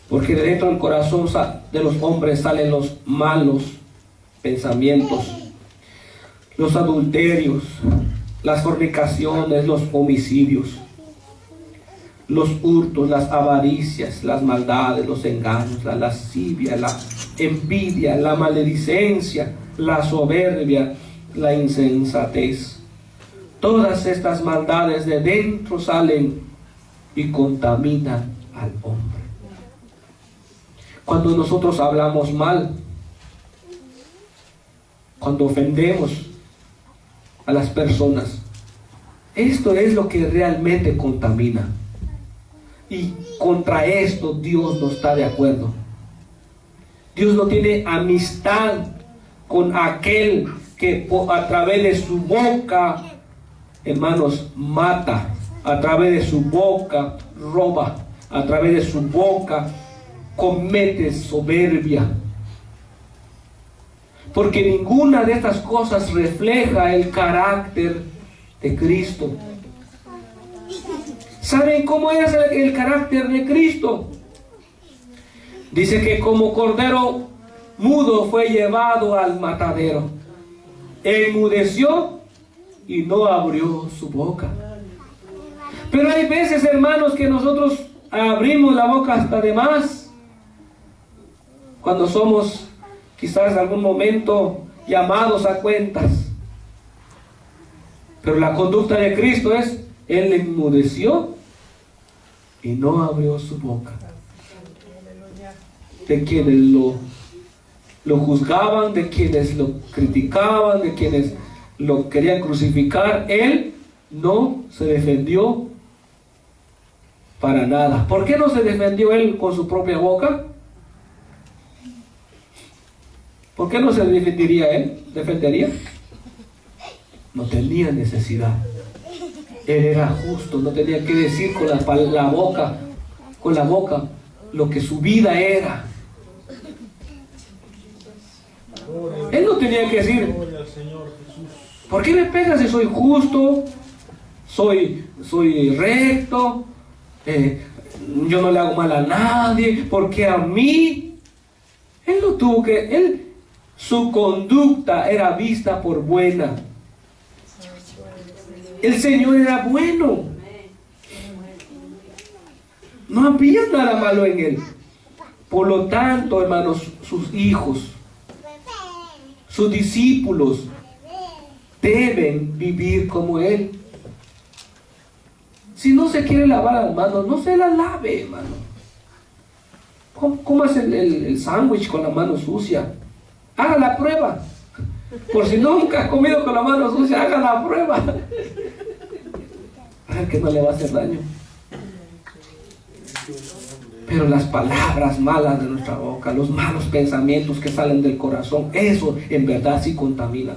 porque de dentro del corazón de los hombres salen los malos pensamientos, los adulterios, las fornicaciones, los homicidios, los hurtos, las avaricias, las maldades, los engaños, la lascivia, la envidia, la maledicencia, la soberbia, la insensatez. Todas estas maldades de dentro salen y contaminan al hombre. Cuando nosotros hablamos mal, cuando ofendemos a las personas, esto es lo que realmente contamina. Y contra esto Dios no está de acuerdo. Dios no tiene amistad con aquel que a través de su boca, hermanos, mata, a través de su boca roba, a través de su boca comete soberbia. Porque ninguna de estas cosas refleja el carácter de Cristo. ¿Saben cómo es el carácter de Cristo? Dice que como cordero mudo fue llevado al matadero. Enmudeció y no abrió su boca. Pero hay veces, hermanos, que nosotros abrimos la boca hasta de más, cuando somos quizás en algún momento llamados a cuentas. Pero la conducta de Cristo es, Él enmudeció y no abrió su boca. De quienes lo juzgaban, de quienes lo criticaban, de quienes lo querían crucificar, Él no se defendió para nada. ¿Por qué no se defendió Él con su propia boca? ¿Por qué no se defendería Él? ¿Defendería? No tenía necesidad. Él era justo, no tenía que decir con la boca lo que su vida era. Él no tenía que decir, ¿por qué me pegas si soy justo? Soy recto, yo no le hago mal a nadie, porque a mí. Él no tuvo que, su conducta era vista por buena. El Señor era bueno. No había nada malo en Él. Por lo tanto, hermanos, sus hijos, sus discípulos, deben vivir como Él. Si no se quiere lavar las manos, no se las lave, hermano. ¿Cómo hace el sándwich con la mano sucia? Haga la prueba. Por si nunca ha comido con la mano sucia, haga la prueba. Para que no le va a hacer daño. Pero las palabras malas de nuestra boca, los malos pensamientos que salen del corazón, eso en verdad sí contamina.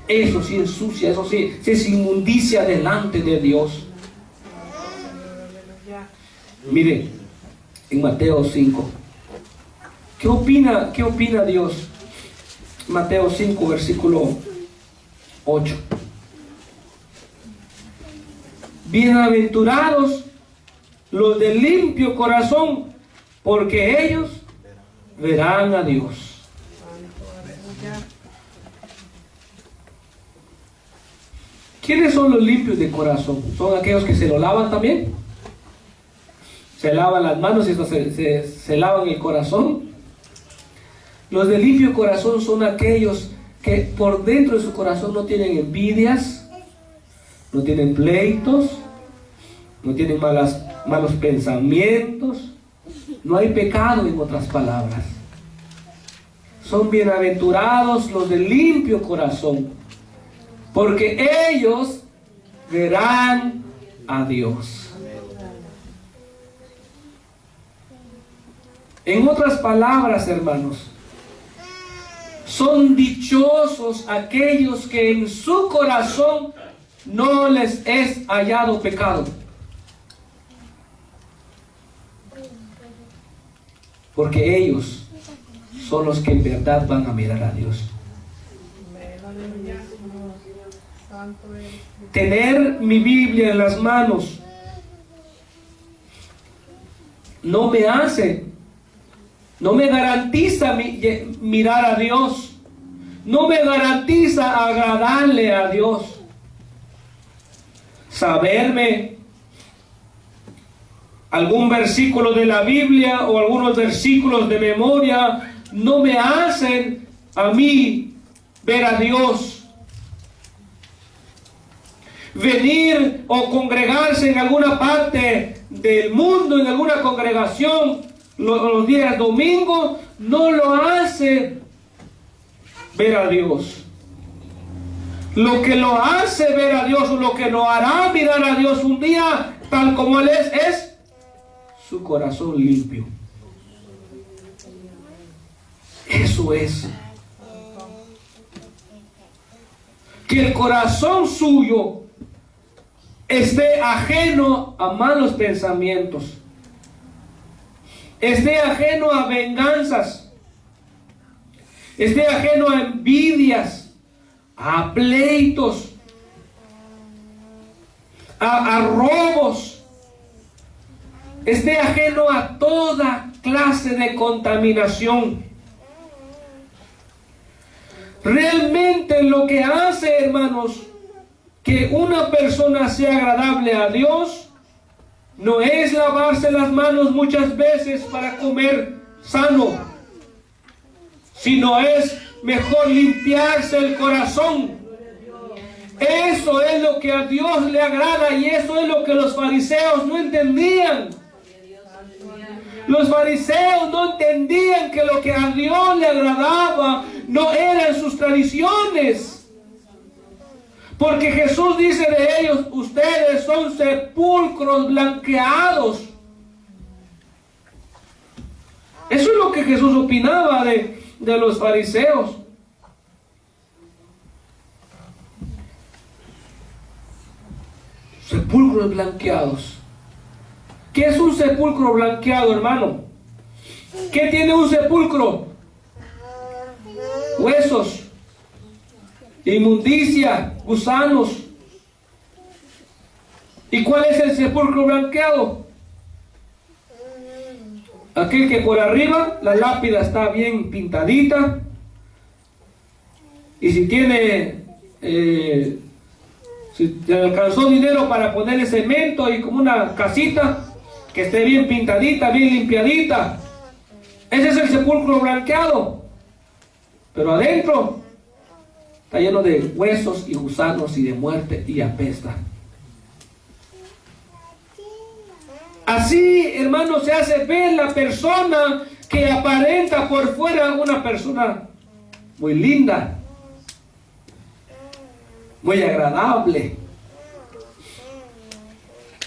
Eso sí ensucia, eso sí es inmundicia delante de Dios. Mire, en Mateo 5, ¿qué opina Dios? Mateo 5, versículo 8. Bienaventurados los de limpio corazón, porque ellos verán a Dios. ¿Quiénes son los limpios de corazón? ¿Son aquellos que se lo lavan también? Se lavan las manos y se lavan el corazón. Los de limpio corazón son aquellos que por dentro de su corazón no tienen envidias, no tienen pleitos, no tienen malos pensamientos, no hay pecado, en otras palabras. Son bienaventurados los de limpio corazón, porque ellos verán a Dios. En otras palabras, hermanos, son dichosos aquellos que en su corazón no les es hallado pecado. Porque ellos son los que en verdad van a mirar a Dios. Tener mi Biblia en las manos no me garantiza mirar a Dios, no me garantiza agradarle a Dios. Saberme algún versículo de la Biblia o algunos versículos de memoria no me hacen a mí ver a Dios. Venir o congregarse en alguna parte del mundo, en alguna congregación, los días domingos, no lo hace ver a Dios. Lo que lo hace ver a Dios, o lo que lo hará mirar a Dios un día, tal como Él es su corazón limpio. Eso es. Que el corazón suyo esté ajeno a malos pensamientos, esté ajeno a venganzas, esté ajeno a envidias, a pleitos, a robos, esté ajeno a toda clase de contaminación. Realmente lo que hace, hermanos, que una persona sea agradable a Dios, no es lavarse las manos muchas veces para comer sano, sino es mejor limpiarse el corazón, Eso es lo que a Dios le agrada y eso es lo que los fariseos no entendían. Los fariseos no entendían que lo que a Dios le agradaba no eran sus tradiciones. Porque Jesús dice de ellos, ustedes son sepulcros blanqueados. Eso es lo que Jesús opinaba de los fariseos. Sepulcros blanqueados. ¿Qué es un sepulcro blanqueado, hermano? ¿Qué tiene un sepulcro? Huesos, inmundicia, gusanos. ¿Y cuál es el sepulcro blanqueado? Aquel que por arriba la lápida está bien pintadita, y si tiene si te alcanzó dinero para ponerle cemento y como una casita que esté bien pintadita, bien limpiadita, ese es el sepulcro blanqueado. Pero adentro está lleno de huesos y gusanos y de muerte y apesta. Así, hermano, se hace ver la persona que aparenta por fuera una persona muy linda, muy agradable,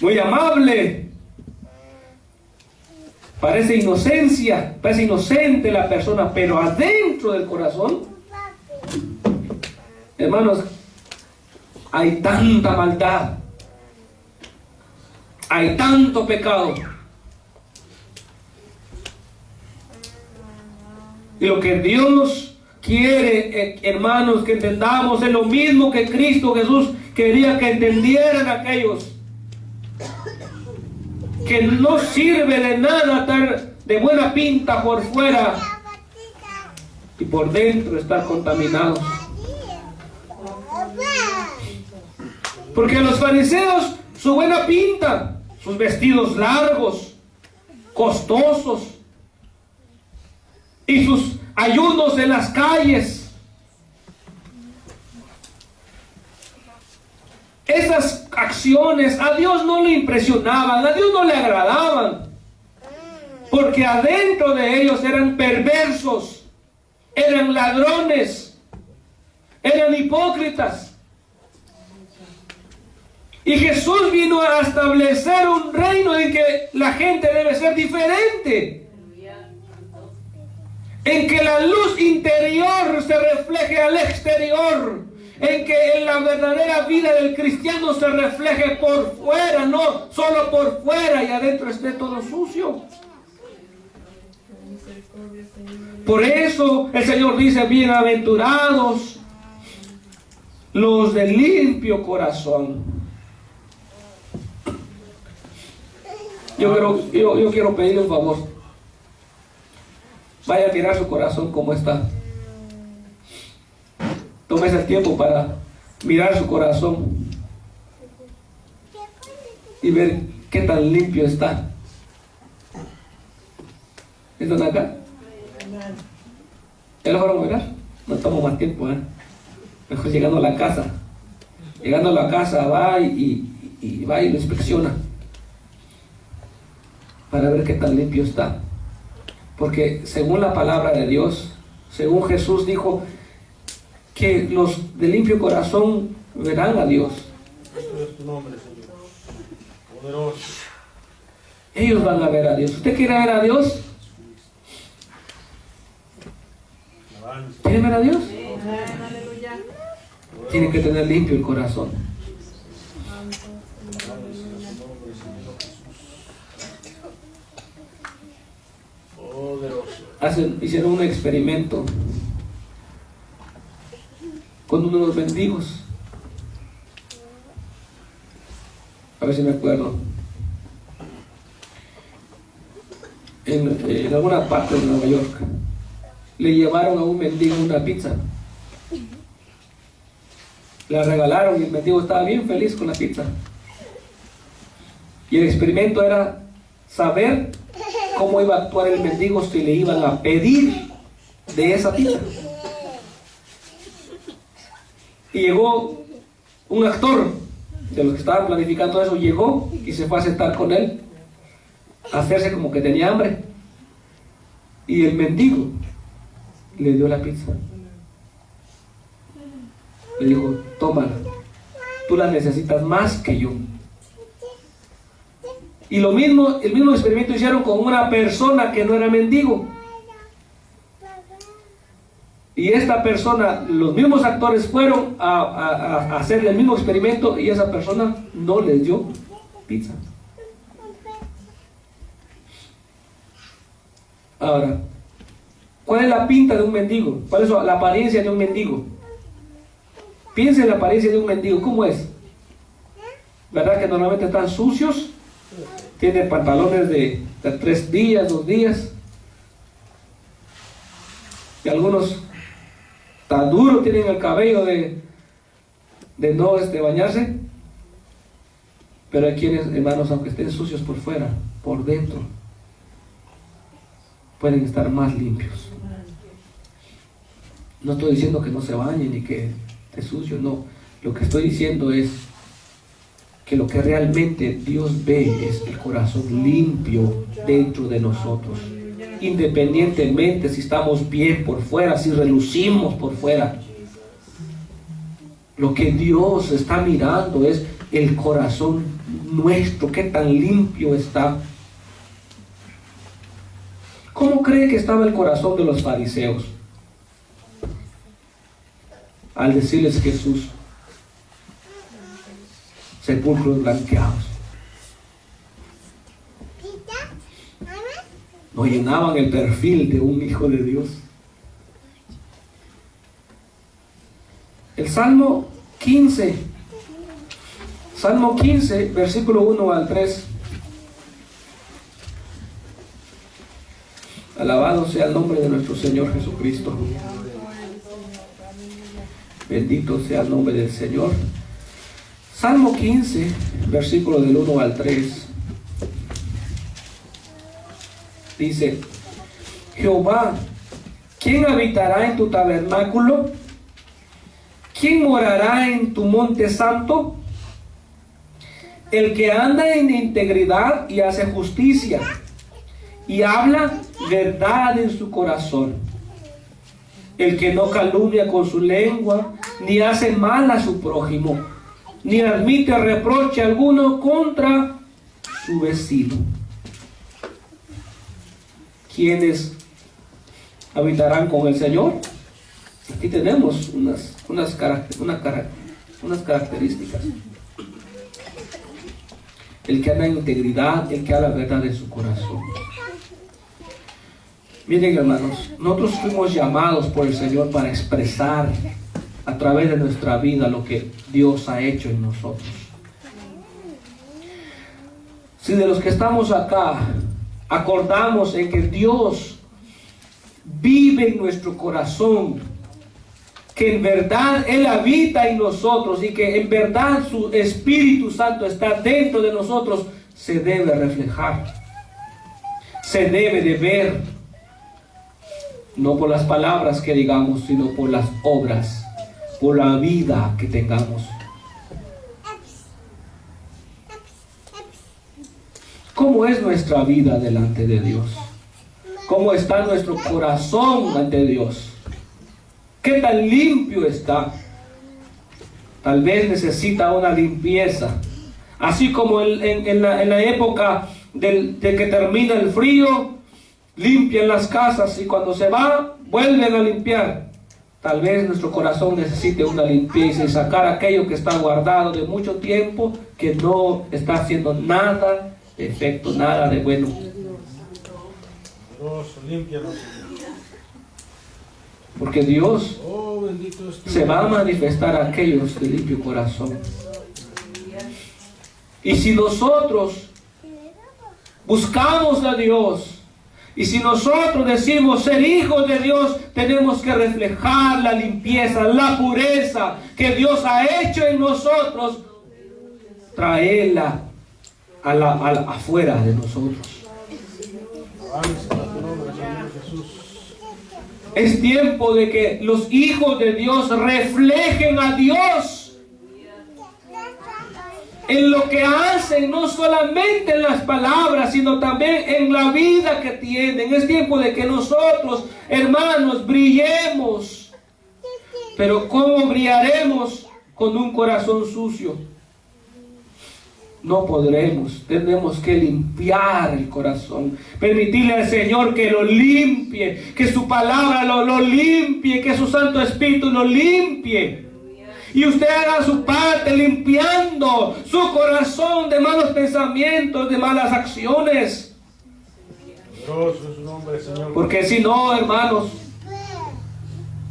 muy amable. Parece inocente la persona, pero adentro del corazón, hermanos, hay tanta maldad, hay tanto pecado. Y lo que Dios quiere, hermanos, que entendamos es lo mismo que Cristo Jesús quería que entendieran aquellos. Que no sirve de nada estar de buena pinta por fuera y por dentro estar contaminados. Porque los fariseos, su buena pinta, sus vestidos largos, costosos, y sus ayunos en las calles, esas acciones a Dios no le impresionaban, a Dios no le agradaban, porque adentro de ellos eran perversos, eran ladrones, eran hipócritas. Y Jesús vino a establecer un reino en que la gente debe ser diferente, en que la luz interior se refleje al exterior, en que en la verdadera vida del cristiano se refleje por fuera, no solo por fuera y adentro esté todo sucio. Por eso el Señor dice, bienaventurados los de limpio corazón. Yo quiero pedirle un favor. Vaya a mirar su corazón cómo está. Tómese el tiempo para mirar su corazón y ver qué tan limpio está. ¿Están acá? ¿Ya lo fueron a mirar? No tomo más tiempo, ¿eh? Mejor llegando a la casa. Llegando a la casa va y va y lo inspecciona para ver qué tan limpio está. Porque según la palabra de Dios, según Jesús dijo, que los de limpio corazón verán a Dios. Es tu nombre, Señor. Poderoso. Ellos van a ver a Dios. ¿Usted quiere ver a Dios? ¿Quiere ver a Dios? Tiene que tener limpio el corazón. Hicieron un experimento con uno de los mendigos. A ver si me acuerdo. En alguna parte de Nueva York le llevaron a un mendigo una pizza. La regalaron y el mendigo estaba bien feliz con la pizza. Y el experimento era saber cómo iba a actuar el mendigo si le iban a pedir de esa pizza. Y llegó Un actor de los que estaban planificando eso llegó y se fue a sentar con él, a hacerse como que tenía hambre. Y el mendigo le dio la pizza. Le dijo, tómala, tú la necesitas más que yo. Y el mismo experimento hicieron con una persona que no era mendigo. Y esta persona, los mismos actores fueron a hacer el mismo experimento y esa persona no les dio pizza. Ahora, ¿cuál es la pinta de un mendigo? ¿Cuál es la apariencia de un mendigo? Piensen en la apariencia de un mendigo, ¿cómo es? ¿Verdad que normalmente están sucios? Tienen pantalones de 3 días, 2 días. Y algunos tan duros tienen el cabello de no bañarse. Pero hay quienes, hermanos, aunque estén sucios por fuera, por dentro pueden estar más limpios. No estoy diciendo que no se bañen ni que esté sucio, no. Lo que estoy diciendo es que lo que realmente Dios ve es el corazón limpio dentro de nosotros. Independientemente si estamos bien por fuera, si relucimos por fuera. Lo que Dios está mirando es el corazón nuestro, qué tan limpio está. ¿Cómo cree que estaba el corazón de los fariseos al decirles Jesús, sepulcros blanqueados? No llenaban el perfil de un hijo de Dios. El Salmo 15, versículo 1 al 3. Alabado sea el nombre de nuestro Señor Jesucristo. Bendito sea el nombre del Señor. Salmo 15, versículo del 1 al 3. Dice, Jehová, ¿quién habitará en tu tabernáculo? ¿Quién morará en tu monte santo? El que anda en integridad y hace justicia, y habla verdad en su corazón. El que no calumnia con su lengua, ni hace mal a su prójimo, ni admite reproche alguno contra su vecino. ¿Quiénes habitarán con el Señor? Aquí tenemos unas características. El que anda en integridad, el que habla verdad en su corazón. Miren, hermanos, nosotros fuimos llamados por el Señor para expresar a través de nuestra vida lo que Dios ha hecho en nosotros. Si de los que estamos acá acordamos en que Dios vive en nuestro corazón, que en verdad Él habita en nosotros y que en verdad su Espíritu Santo está dentro de nosotros, se debe reflejar, se debe de ver. No por las palabras que digamos, sino por las obras, por la vida que tengamos. ¿Cómo es nuestra vida delante de Dios? ¿Cómo está nuestro corazón ante Dios? ¿Qué tan limpio está? Tal vez necesita una limpieza. Así como en la época de que termina el frío, limpian las casas y cuando se va, vuelven a limpiar. Tal vez nuestro corazón necesite una limpieza y sacar aquello que está guardado de mucho tiempo, que no está haciendo nada de efecto, nada de bueno. Porque Dios se va a manifestar a aquellos de limpio corazón. Y si nosotros buscamos a Dios, y si nosotros decimos ser hijos de Dios, tenemos que reflejar la limpieza, la pureza que Dios ha hecho en nosotros, traerla afuera de nosotros. Es tiempo de que los hijos de Dios reflejen a Dios en lo que hacen, no solamente en las palabras, sino también en la vida que tienen. Es tiempo de que nosotros, hermanos, brillemos. Pero ¿cómo brillaremos con un corazón sucio? No podremos. Tenemos que limpiar el corazón. Permitirle al Señor que lo limpie, que su palabra lo limpie, que su Santo Espíritu lo limpie. Y usted haga su parte limpiando su corazón de malos pensamientos, de malas acciones. Porque si no, hermanos,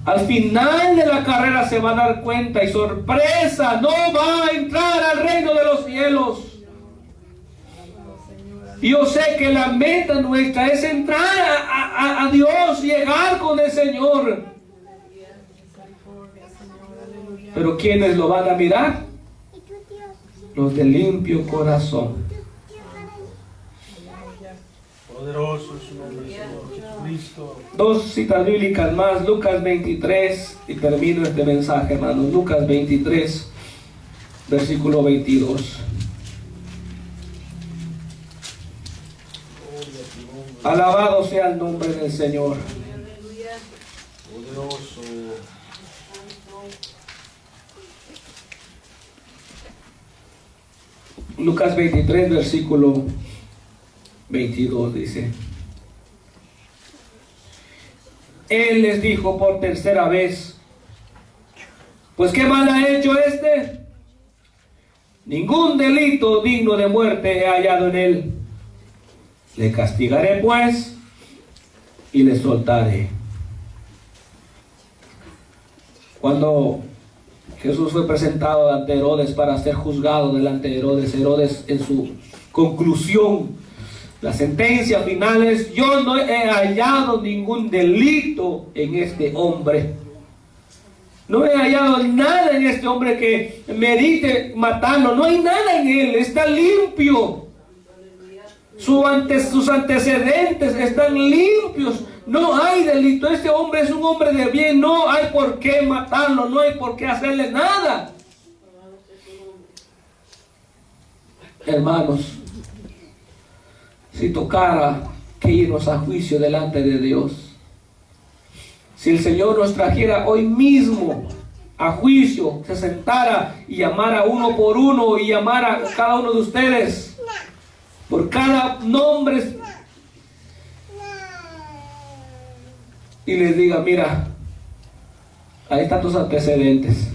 al final de la carrera se va a dar cuenta y sorpresa, no va a entrar al reino de los cielos. Y yo sé que la meta nuestra es entrar a Dios, llegar con el Señor. Pero ¿quiénes lo van a mirar? Los de limpio corazón. Poderoso es su nombre, Señor Jesucristo. 2 citas bíblicas más, Lucas 23, y termino este mensaje, hermanos. Lucas 23, versículo 22. Alabado sea el nombre del Señor. Poderoso. Lucas 23, versículo 22 dice: Él les dijo por tercera vez: Pues ¿qué mal ha hecho este? Ningún delito digno de muerte he hallado en él. Le castigaré pues y le soltaré. Cuando Jesús fue presentado ante Herodes para ser juzgado delante de Herodes, Herodes en su conclusión, la sentencia final es: yo no he hallado ningún delito en este hombre. No he hallado nada en este hombre que merite matarlo. No hay nada en él, está limpio. Sus antecedentes están limpios. No hay delito. Este hombre es un hombre de bien. No hay por qué matarlo. No hay por qué hacerle nada. Hermanos, si tocara que irnos a juicio delante de Dios, si el Señor nos trajera hoy mismo a juicio, se sentara y llamara uno por uno y llamara a cada uno de ustedes por cada nombre y les diga: mira, ahí están tus antecedentes.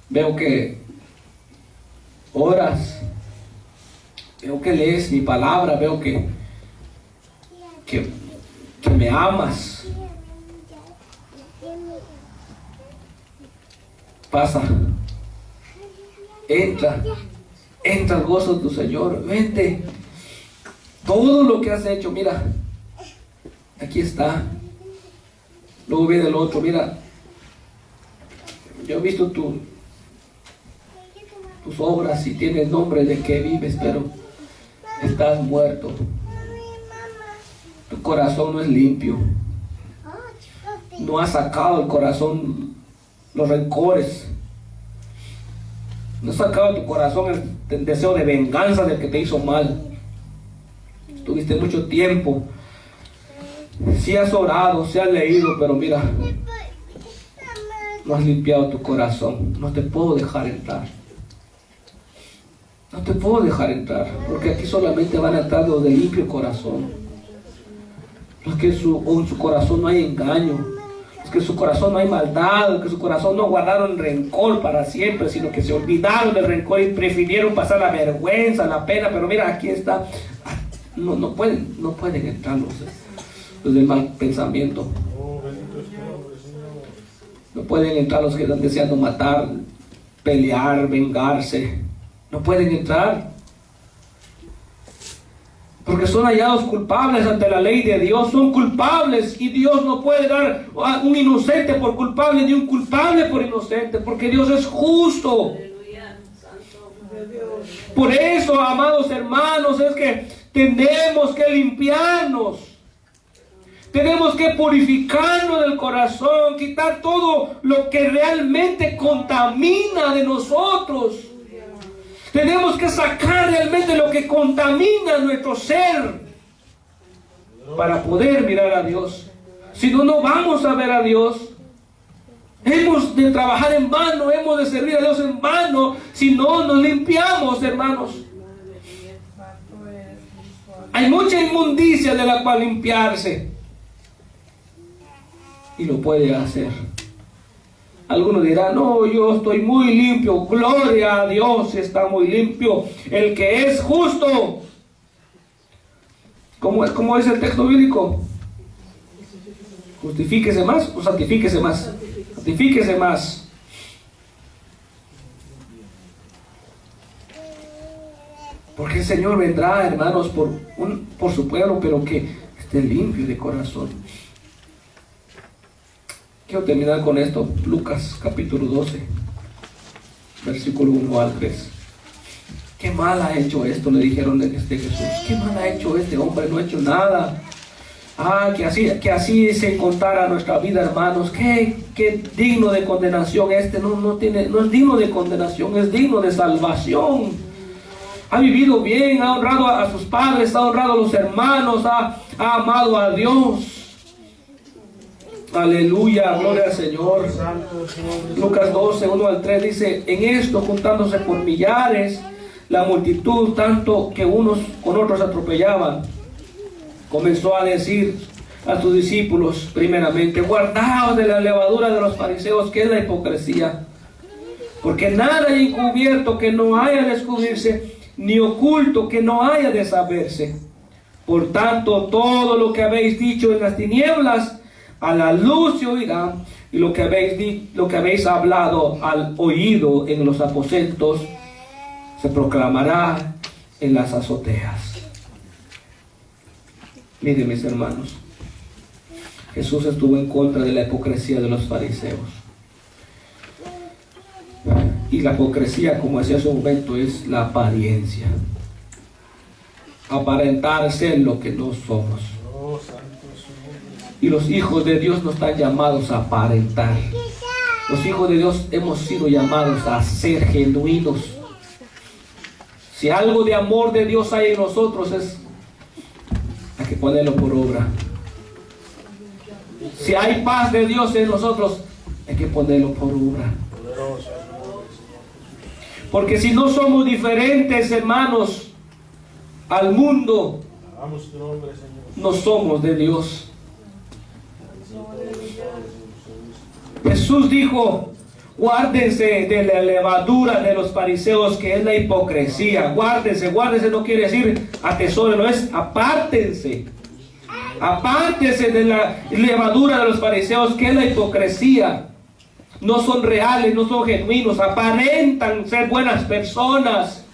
Veo que oras, veo que lees mi palabra, veo que me amas. Pasa, entra al gozo de tu Señor. Vente, todo lo que has hecho, mira, aquí está. Luego viene el otro: mira, yo he visto tus obras y tienes nombre de que vives, pero estás muerto. Tu corazón no es limpio. No has sacado el corazón los rencores. No has sacado de tu corazón el deseo de venganza del que te hizo mal. Tuviste mucho tiempo. Sí has orado, sí has leído, pero mira, no has limpiado tu corazón. No te puedo dejar entrar. No te puedo dejar entrar, porque aquí solamente van a entrar los de limpio corazón. Los que en su corazón no hay engaño, los que en su corazón no hay maldad, los que en su corazón no guardaron rencor para siempre, sino que se olvidaron del rencor y prefirieron pasar la vergüenza, la pena. Pero mira, aquí está. No pueden entrar los del mal pensamiento. No pueden entrar los que están deseando matar, pelear, vengarse. No pueden entrar, porque son hallados culpables ante la ley de Dios. Son culpables, y Dios no puede dar a un inocente por culpable ni un culpable por inocente, porque Dios es justo. Por eso, amados hermanos, es que tenemos que limpiarnos. Tenemos que purificarnos del corazón, quitar todo lo que realmente contamina de nosotros. Tenemos que sacar realmente lo que contamina nuestro ser para poder mirar a Dios. Si no, no vamos a ver a Dios. Hemos de trabajar en vano, hemos de servir a Dios en vano, si no nos limpiamos, hermanos. Hay mucha inmundicia de la cual limpiarse. Y lo puede hacer. Algunos dirán, no, yo estoy muy limpio. Gloria a Dios, está muy limpio. El que es justo. ¿Cómo es el texto bíblico? Justifíquese más o santifíquese más. Santifíquese más. Porque el Señor vendrá, hermanos, por su pueblo, pero que esté limpio de corazón. Quiero terminar con esto. Lucas capítulo 12, versículo 1 al 3. ¿Qué mal ha hecho esto? Le dijeron de Jesús. ¿Qué mal ha hecho este hombre? No ha hecho nada. Que así se contara nuestra vida, hermanos. Qué digno de condenación este. No es digno de condenación, es digno de salvación. Ha vivido bien, ha honrado a sus padres, ha honrado a los hermanos, ha amado a Dios. Aleluya, gloria al Señor. Lucas 12, 1 al 3 dice: en esto, juntándose por millares, la multitud, tanto que unos con otros atropellaban, comenzó a decir a sus discípulos, primeramente: guardaos de la levadura de los fariseos, que es la hipocresía. Porque nada hay encubierto que no haya de descubrirse, ni oculto que no haya de saberse. Por tanto, todo lo que habéis dicho en las tinieblas, a la luz se oirá, y lo que habéis hablado al oído en los aposentos, se proclamará en las azoteas. Miren, mis hermanos, Jesús estuvo en contra de la hipocresía de los fariseos. Y la hipocresía, como decía hace un momento, es la apariencia. Aparentar ser lo que no somos. Y los hijos de Dios no están llamados a aparentar. Los hijos de Dios hemos sido llamados a ser genuinos. Si algo de amor de Dios hay en nosotros, hay que ponerlo por obra. Si hay paz de Dios en nosotros, hay que ponerlo por obra. Porque si no somos diferentes, hermanos, al mundo, no somos de Dios. Jesús dijo: guárdense de la levadura de los fariseos, que es la hipocresía. Guárdense no quiere decir atesoren, no es apártense. Apártense de la levadura de los fariseos, que es la hipocresía. No son reales, no son genuinos, aparentan ser buenas personas,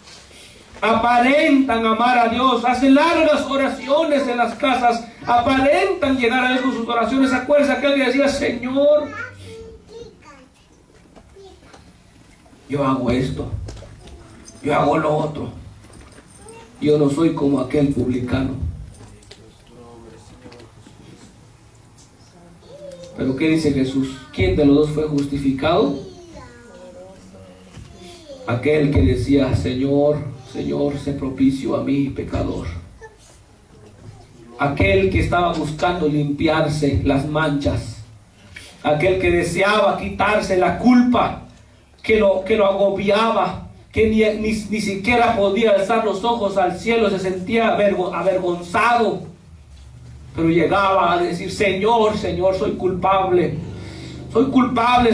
aparentan amar a Dios, hacen largas oraciones en las casas, aparentan llegar a Dios con sus oraciones. Acuérdense aquel que decía: Señor, yo hago esto, yo hago lo otro, yo no soy como aquel publicano. Pero ¿qué dice Jesús? ¿Quién de los dos fue justificado? Aquel que decía: Señor, Señor, sé propicio a mí, pecador. Aquel que estaba buscando limpiarse las manchas. Aquel que deseaba quitarse la culpa que lo agobiaba, que ni siquiera podía alzar los ojos al cielo, se sentía avergonzado. Pero llegaba a decir: Señor, Señor, soy culpable,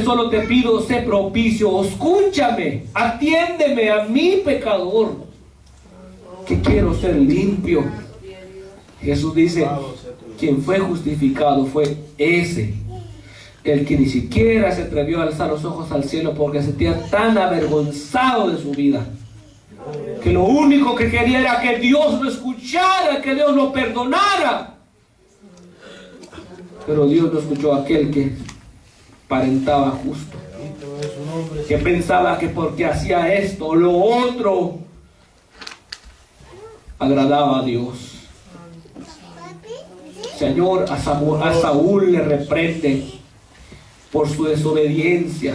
solo te pido, sé propicio, escúchame, atiéndeme a mi pecador, que quiero ser limpio. Jesús dice: quien fue justificado fue ese, el que ni siquiera se atrevió a alzar los ojos al cielo porque se sentía tan avergonzado de su vida, que lo único que quería era que Dios lo escuchara, que Dios lo perdonara. Pero Dios no escuchó a aquel que aparentaba justo, que pensaba que porque hacía esto o lo otro agradaba a Dios. Señor, a Saúl le reprende por su desobediencia,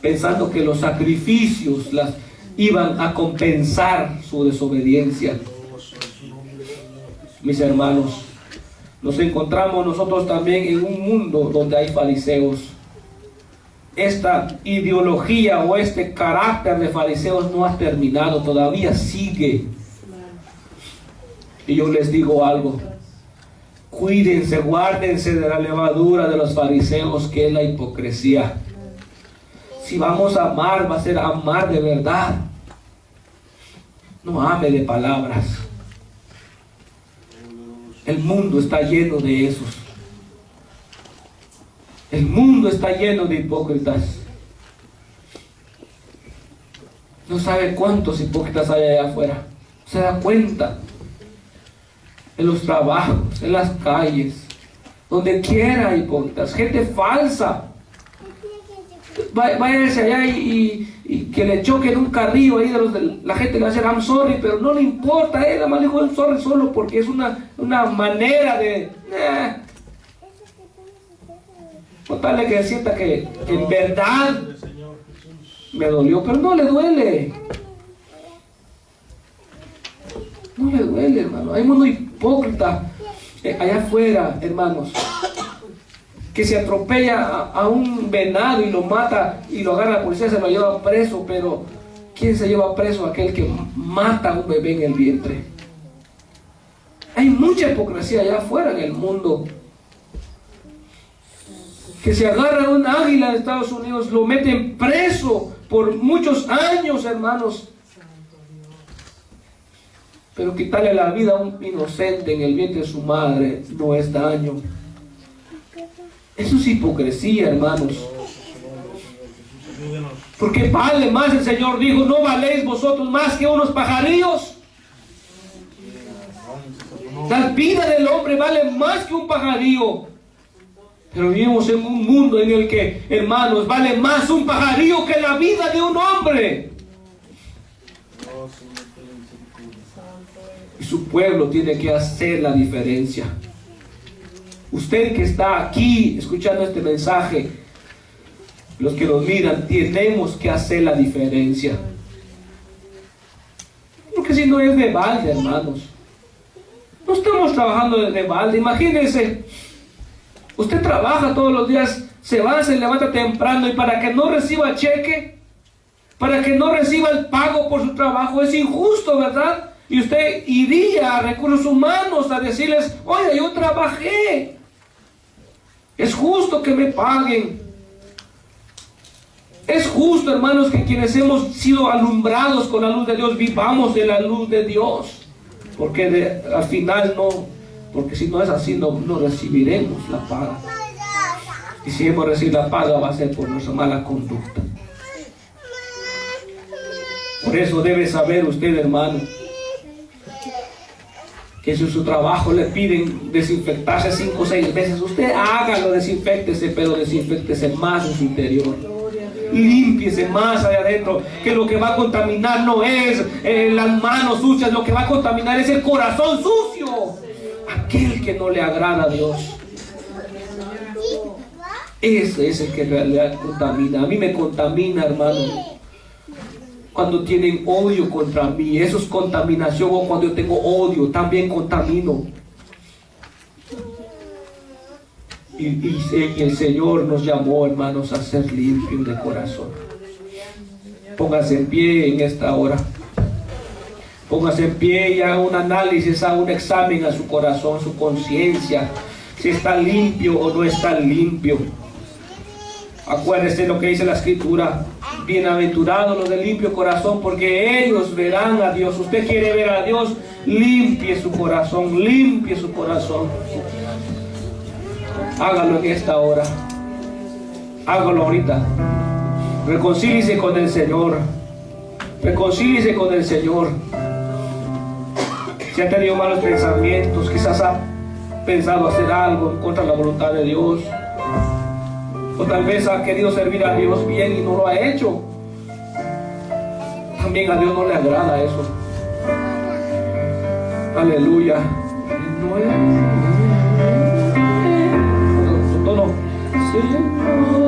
pensando que los sacrificios las iban a compensar su desobediencia. Mis hermanos, nos encontramos nosotros también en un mundo donde hay fariseos. Esta ideología o este carácter de fariseos no ha terminado, todavía sigue. Y yo les digo algo: cuídense, guárdense de la levadura de los fariseos, que es la hipocresía. Si vamos a amar, va a ser amar de verdad. No ame de palabras. El mundo está lleno de esos. El mundo está lleno de hipócritas. No sabe cuántos hipócritas hay allá afuera. Se da cuenta. En los trabajos, en las calles, donde quiera hay hipócritas, gente falsa. Váyanse allá y que le choquen un carrillo ahí la gente le va a decir I'm sorry, pero no le importa, nada más dijo I'm sorry solo porque es una manera de contarle que sienta que en verdad me dolió, pero no le duele. No le duele, hermano. Hay mundo hipócrita allá afuera, hermanos, que se atropella a un venado y lo mata y lo agarra la policía, se lo lleva preso. Pero ¿quién se lleva preso? Aquel que mata a un bebé en el vientre. Hay mucha hipocresía allá afuera en el mundo. Que se agarra a un águila de Estados Unidos, lo meten preso por muchos años, hermanos. Pero quitarle la vida a un inocente en el vientre de su madre no es daño. Eso es hipocresía, hermanos. Porque vale más, el Señor dijo, ¿no valéis vosotros más que unos pajarillos? La vida del hombre vale más que un pajarillo. Pero vivimos en un mundo en el que, hermanos, vale más un pajarillo que la vida de un hombre. Y su pueblo tiene que hacer la diferencia. Usted que está aquí escuchando este mensaje, los que nos miran, tenemos que hacer la diferencia. Porque si no es de balde, hermanos. No estamos trabajando de balde. Imagínense, usted trabaja todos los días, se levanta temprano y para que no reciba cheque, para que no reciba el pago por su trabajo, es injusto, ¿verdad? Y usted iría a recursos humanos a decirles, oye, yo trabajé, es justo que me paguen. Es justo, hermanos, que quienes hemos sido alumbrados con la luz de Dios, vivamos en la luz de Dios. Porque al final no, porque si no es así, no recibiremos la paga. Y si hemos recibido la paga, va a ser por nuestra mala conducta. Por eso debe saber usted, hermano, que si su trabajo le piden desinfectarse 5 o 6 veces, usted hágalo, desinféctese, pero desinféctese más en su interior. Límpiese más allá adentro, que lo que va a contaminar no es las manos sucias, lo que va a contaminar es el corazón sucio, aquel que no le agrada a Dios. Ese es el que en realidad contamina. A mí me contamina, hermano, cuando tienen odio contra mí. Eso es contaminación. O cuando yo tengo odio, también contamino. Y el Señor nos llamó, hermanos, a ser limpios de corazón. Póngase en pie en esta hora. Póngase en pie y haga un análisis, haga un examen a su corazón, su conciencia, si está limpio o no está limpio. Acuérdese lo que dice la Escritura: bienaventurados los de limpio corazón, porque ellos verán a Dios. Usted quiere ver a Dios, limpie su corazón, limpie su corazón. Hágalo en esta hora. Hágalo ahorita. Reconcíliese con el Señor. Reconcíliese con el Señor. Si ha tenido malos pensamientos, quizás ha pensado hacer algo en contra de la voluntad de Dios, o tal vez ha querido servir a Dios bien y no lo ha hecho, también a Dios no le agrada eso. Aleluya. Señor.